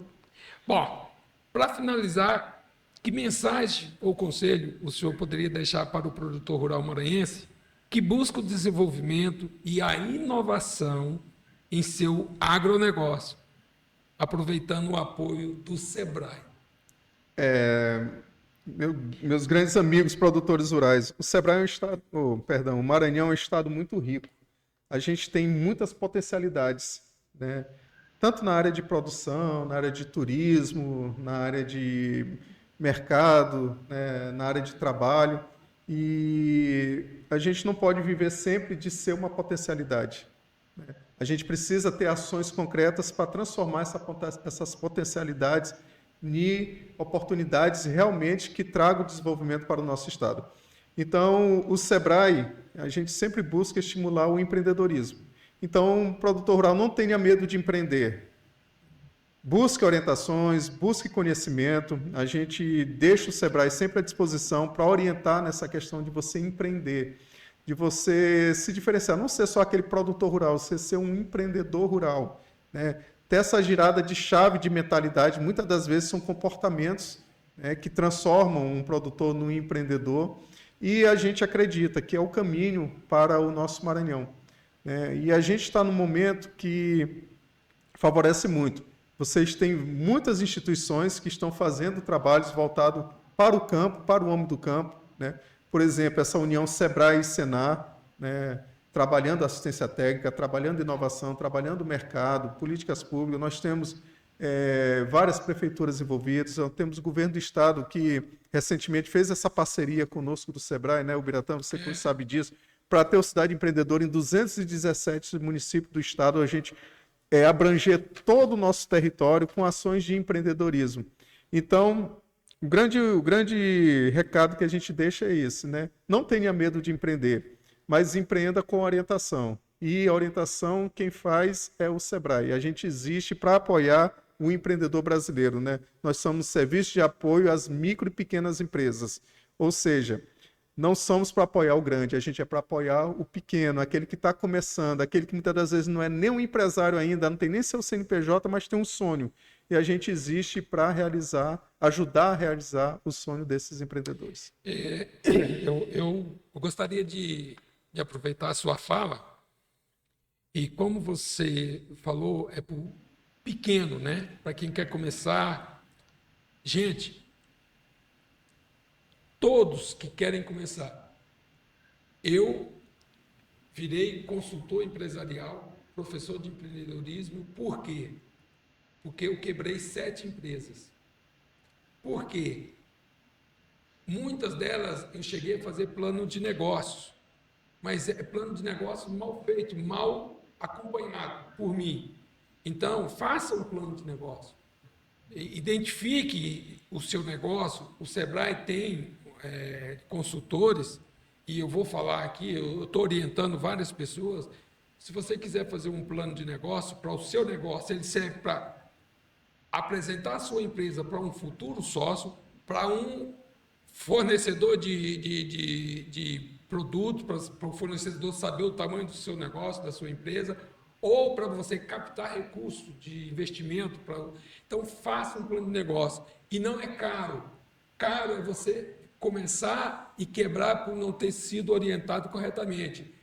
Bom, para finalizar, que mensagem ou conselho o senhor poderia deixar para o produtor rural maranhense que busca o desenvolvimento e a inovação em seu agronegócio, aproveitando o apoio do Sebrae? Meus grandes amigos produtores rurais, o Sebrae é um estado, o Maranhão é um estado muito rico. A gente tem muitas potencialidades, né? Tanto na área de produção, na área de turismo, na área de mercado, né? Na área de trabalho. E a gente não pode viver sempre de ser uma potencialidade, né? A gente precisa ter ações concretas para transformar essas potencialidades em oportunidades realmente que tragam desenvolvimento para o nosso estado. Então, o Sebrae, a gente sempre busca estimular o empreendedorismo. Então, o produtor rural não tenha medo de empreender. Busque orientações, busque conhecimento. A gente deixa o Sebrae sempre à disposição para orientar nessa questão de você empreender, de você se diferenciar, não ser só aquele produtor rural, você ser um empreendedor rural, né? Ter essa girada de chave de mentalidade, muitas das vezes são comportamentos, né, que transformam um produtor num empreendedor, e a gente acredita que é o caminho para o nosso Maranhão, né? E a gente está num momento que favorece muito. Vocês têm muitas instituições que estão fazendo trabalhos voltados para o campo, para o homem do campo, né? Por exemplo, essa união Sebrae e Senar, né? Trabalhando assistência técnica, trabalhando inovação, trabalhando mercado, políticas públicas. Nós temos várias prefeituras envolvidas, temos o governo do estado que recentemente fez essa parceria conosco do Sebrae, né? O Biratã, você sabe disso, para ter o Cidade Empreendedora em 217 municípios do estado, a gente abranger todo o nosso território com ações de empreendedorismo. Então, o grande recado que a gente deixa é esse, né? Não tenha medo de empreender, mas empreenda com orientação. E a orientação quem faz é o Sebrae. A gente existe para apoiar o empreendedor brasileiro, né? Nós somos serviço de apoio às micro e pequenas empresas. Ou seja, não somos para apoiar o grande, a gente é para apoiar o pequeno, aquele que está começando, aquele que muitas das vezes não é nem um empresário ainda, não tem nem seu CNPJ, mas tem um sonho. E a gente existe para ajudar a realizar o sonho desses empreendedores. Eu gostaria de aproveitar a sua fala, e como você falou, é para o pequeno, né? Para quem quer começar. Gente, todos que querem começar, eu virei consultor empresarial, professor de empreendedorismo. Por quê? Porque eu quebrei 7 empresas. Por quê? Muitas delas eu cheguei a fazer plano de negócios, mas é plano de negócio mal feito, mal acompanhado por mim. Então, faça um plano de negócio. Identifique o seu negócio. O Sebrae tem consultores, e eu vou falar aqui, eu estou orientando várias pessoas. Se você quiser fazer um plano de negócio para o seu negócio, ele serve para apresentar a sua empresa para um futuro sócio, para um fornecedor de produtos, para o fornecedor saber o tamanho do seu negócio, da sua empresa, ou para você captar recursos de investimento. Então, faça um plano de negócio. E não é caro. Caro é você começar e quebrar por não ter sido orientado corretamente.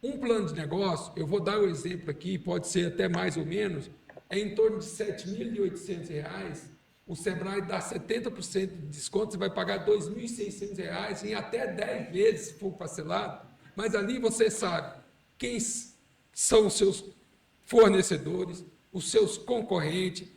Um plano de negócio, eu vou dar um exemplo aqui, pode ser até mais ou menos, é em torno de R$ 7.800. O Sebrae dá 70% de desconto, você vai pagar R$ 2.600 em até 10 vezes, se for parcelado. Mas ali você sabe quem são os seus fornecedores, os seus concorrentes,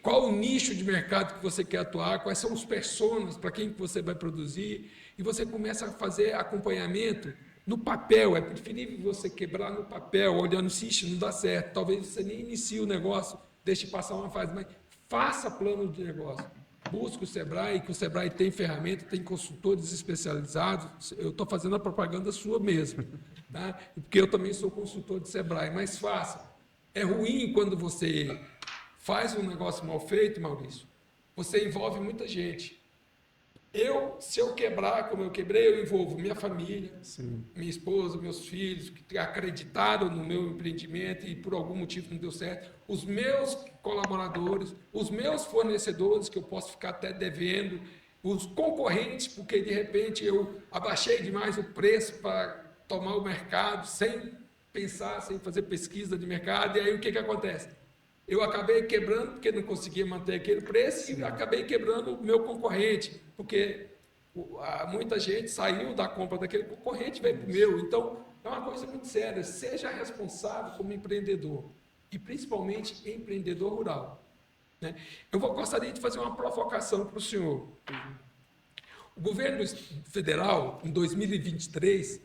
qual o nicho de mercado que você quer atuar, quais são os personas para quem que você vai produzir, e você começa a fazer acompanhamento no papel. É preferível você quebrar no papel, olhando se isso não dá certo. Talvez você nem inicie o negócio, deixe passar uma fase, mas faça plano de negócio. Busque o Sebrae, que o Sebrae tem ferramenta, tem consultores especializados. Eu estou fazendo a propaganda sua mesmo, tá? Porque eu também sou consultor de Sebrae, mas faça. É ruim quando você faz um negócio mal feito, Maurício, você envolve muita gente. Se eu quebrar como eu quebrei, eu envolvo minha família, sim, minha esposa, meus filhos, que acreditaram no meu empreendimento e por algum motivo não deu certo, os meus colaboradores, os meus fornecedores, que eu posso ficar até devendo, os concorrentes, porque de repente eu abaixei demais o preço para tomar o mercado, sem pensar, sem fazer pesquisa de mercado, e aí o que acontece? Eu acabei quebrando porque não conseguia manter aquele preço, e acabei quebrando o meu concorrente, porque muita gente saiu da compra daquele concorrente e veio para o meu. Então, é uma coisa muito séria. Seja responsável como empreendedor, e principalmente empreendedor rural, né? Eu gostaria de fazer uma provocação para o senhor. O governo federal, em 2023,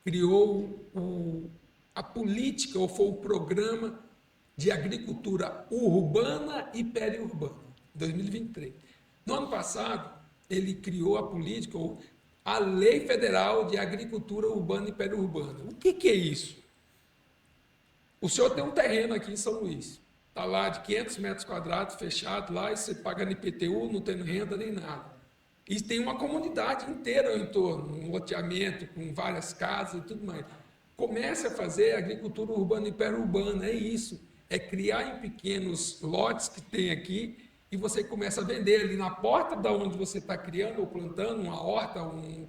criou a política, ou foi o programa de agricultura urbana e periurbana, em 2023. No ano passado, ele criou a política, ou a Lei Federal de Agricultura Urbana e Periurbana. O que é isso? O senhor tem um terreno aqui em São Luís, está lá de 500 metros quadrados, fechado lá, e você paga no IPTU, não tem renda nem nada. E tem uma comunidade inteira ao entorno, um loteamento com várias casas e tudo mais. Comece a fazer agricultura urbana e periurbana, é isso. É criar em pequenos lotes que tem aqui, e você começa a vender ali na porta da onde você está criando ou plantando uma horta,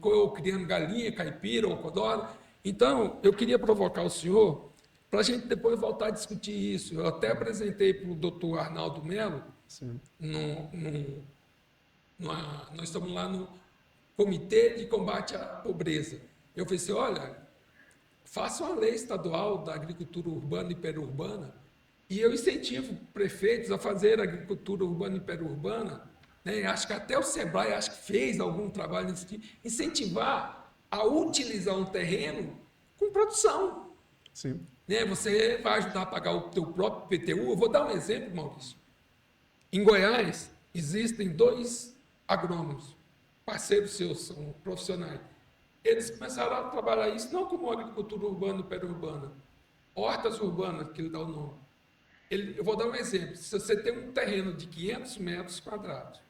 ou criando galinha, caipira ou codorna. Então, eu queria provocar o senhor para a gente depois voltar a discutir isso. Eu até apresentei para o doutor Arnaldo Melo, nós estamos lá no Comitê de Combate à Pobreza. Eu falei assim, olha, faça uma lei estadual da agricultura urbana e periurbana, e eu incentivo prefeitos a fazer agricultura urbana e periurbana, né? Acho que até o Sebrae acho que fez algum trabalho nesse tipo, incentivar a utilizar um terreno com produção. Sim. Né? Você vai ajudar a pagar o teu próprio IPTU. Eu vou dar um exemplo, Maurício. Em Goiás, existem 2 agrônomos, parceiros seus, são profissionais. Eles começaram a trabalhar isso não como agricultura urbana e periurbana, hortas urbanas, que ele dá o nome. Eu vou dar um exemplo. Se você tem um terreno de 500 metros quadrados,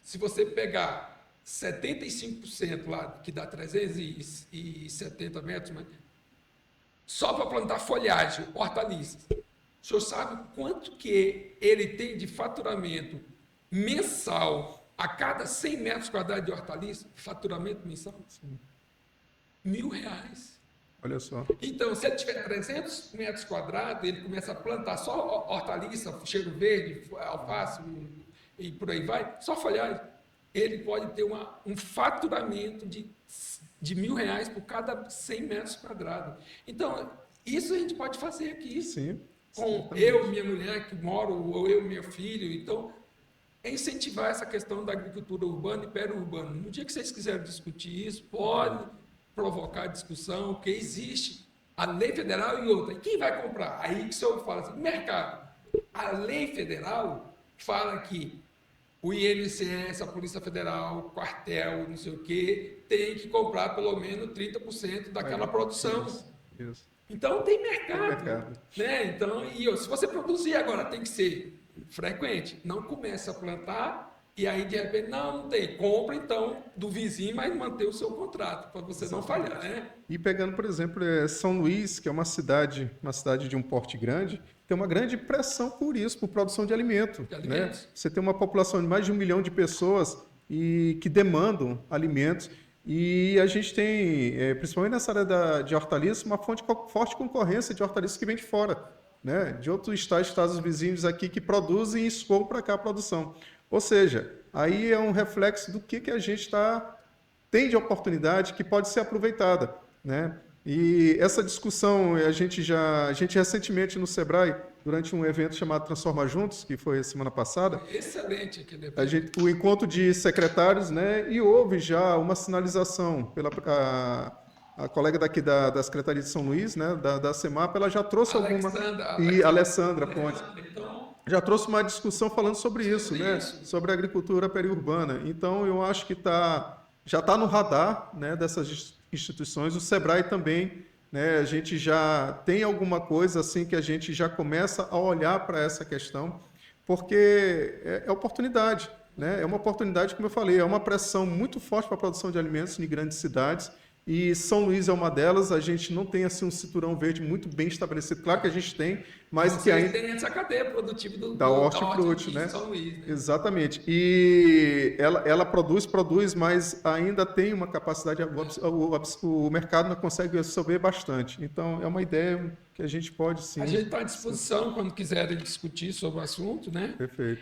se você pegar 75% lá, que dá 370 metros, só para plantar folhagem, hortaliças, o senhor sabe quanto que ele tem de faturamento mensal a cada 100 metros quadrados de hortaliça? Faturamento mensal? R$ 1.000. Olha só. Então, se ele tiver 300 metros quadrados, ele começa a plantar só hortaliça, cheiro verde, alface e por aí vai, só folhagem. Ele pode ter um faturamento de de R$ 1.000 por cada 100 metros quadrados. Então, isso a gente pode fazer aqui. Sim. Com eu, minha mulher que moro, ou eu, meu filho. Então, é incentivar essa questão da agricultura urbana e periurbana. No dia que vocês quiserem discutir isso, pode provocar discussão, porque existe a lei federal e outra. E quem vai comprar? Aí que o senhor fala assim, mercado. A lei federal fala que o INSS, a Polícia Federal, o quartel, não sei o quê, tem que comprar pelo menos 30% daquela produção. Isso. Então tem mercado. Né? Então, se você produzir agora, tem que ser frequente. Não começa a plantar e aí de repente, não tem. Compra então do vizinho, mas manter o seu contrato, para você não falhar. Né? E pegando, por exemplo, São Luís, que é uma cidade de um porte grande, tem uma grande pressão por isso, por produção de alimento. Né? Você tem uma população de mais de 1 milhão de pessoas que demandam alimentos. E a gente tem, principalmente nessa área de hortaliças, uma forte concorrência de hortaliças que vem de fora, né? De outros estados vizinhos aqui que produzem e escoam para cá a produção. Ou seja, aí é um reflexo do que a gente tem de oportunidade que pode ser aproveitada, né? E essa discussão, a gente recentemente no Sebrae, durante um evento chamado Transforma Juntos, que foi a semana passada. Excelente aquele evento. O encontro de secretários, né? E houve já uma sinalização pela a colega daqui da Secretaria de São Luís, né? Da CEMAP, ela já trouxe Alessandra Pontes. Então, já trouxe uma discussão falando sobre isso, né? Sobre a agricultura periurbana. Então, eu acho que já está no radar, né? Dessas instituições. O Sebrae também, né? A gente já tem alguma coisa assim que a gente já começa a olhar para essa questão, porque é oportunidade, né? É uma oportunidade, como eu falei, é uma pressão muito forte para a produção de alimentos em grandes cidades, e São Luís é uma delas. A gente não tem assim um cinturão verde muito bem estabelecido, claro que a gente tem, mas que ainda tem essa cadeia produtiva da hortifruti, né? São Luís, né? Exatamente. E ela produz, mas ainda tem uma capacidade, o mercado não consegue absorver bastante. Então, é uma ideia que a gente pode sim. A gente está à disposição quando quiserem discutir sobre o assunto, né? Perfeito.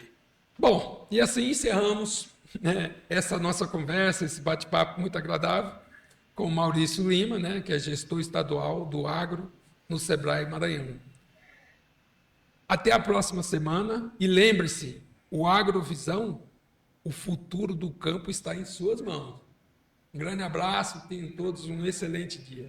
Bom, e assim encerramos, né, essa nossa conversa, esse bate-papo muito agradável com o Maurício Lima, né, que é gestor estadual do agro no Sebrae Maranhão. Até a próxima semana e lembre-se, o Agrovisão, o futuro do campo está em suas mãos. Um grande abraço, tenham todos um excelente dia.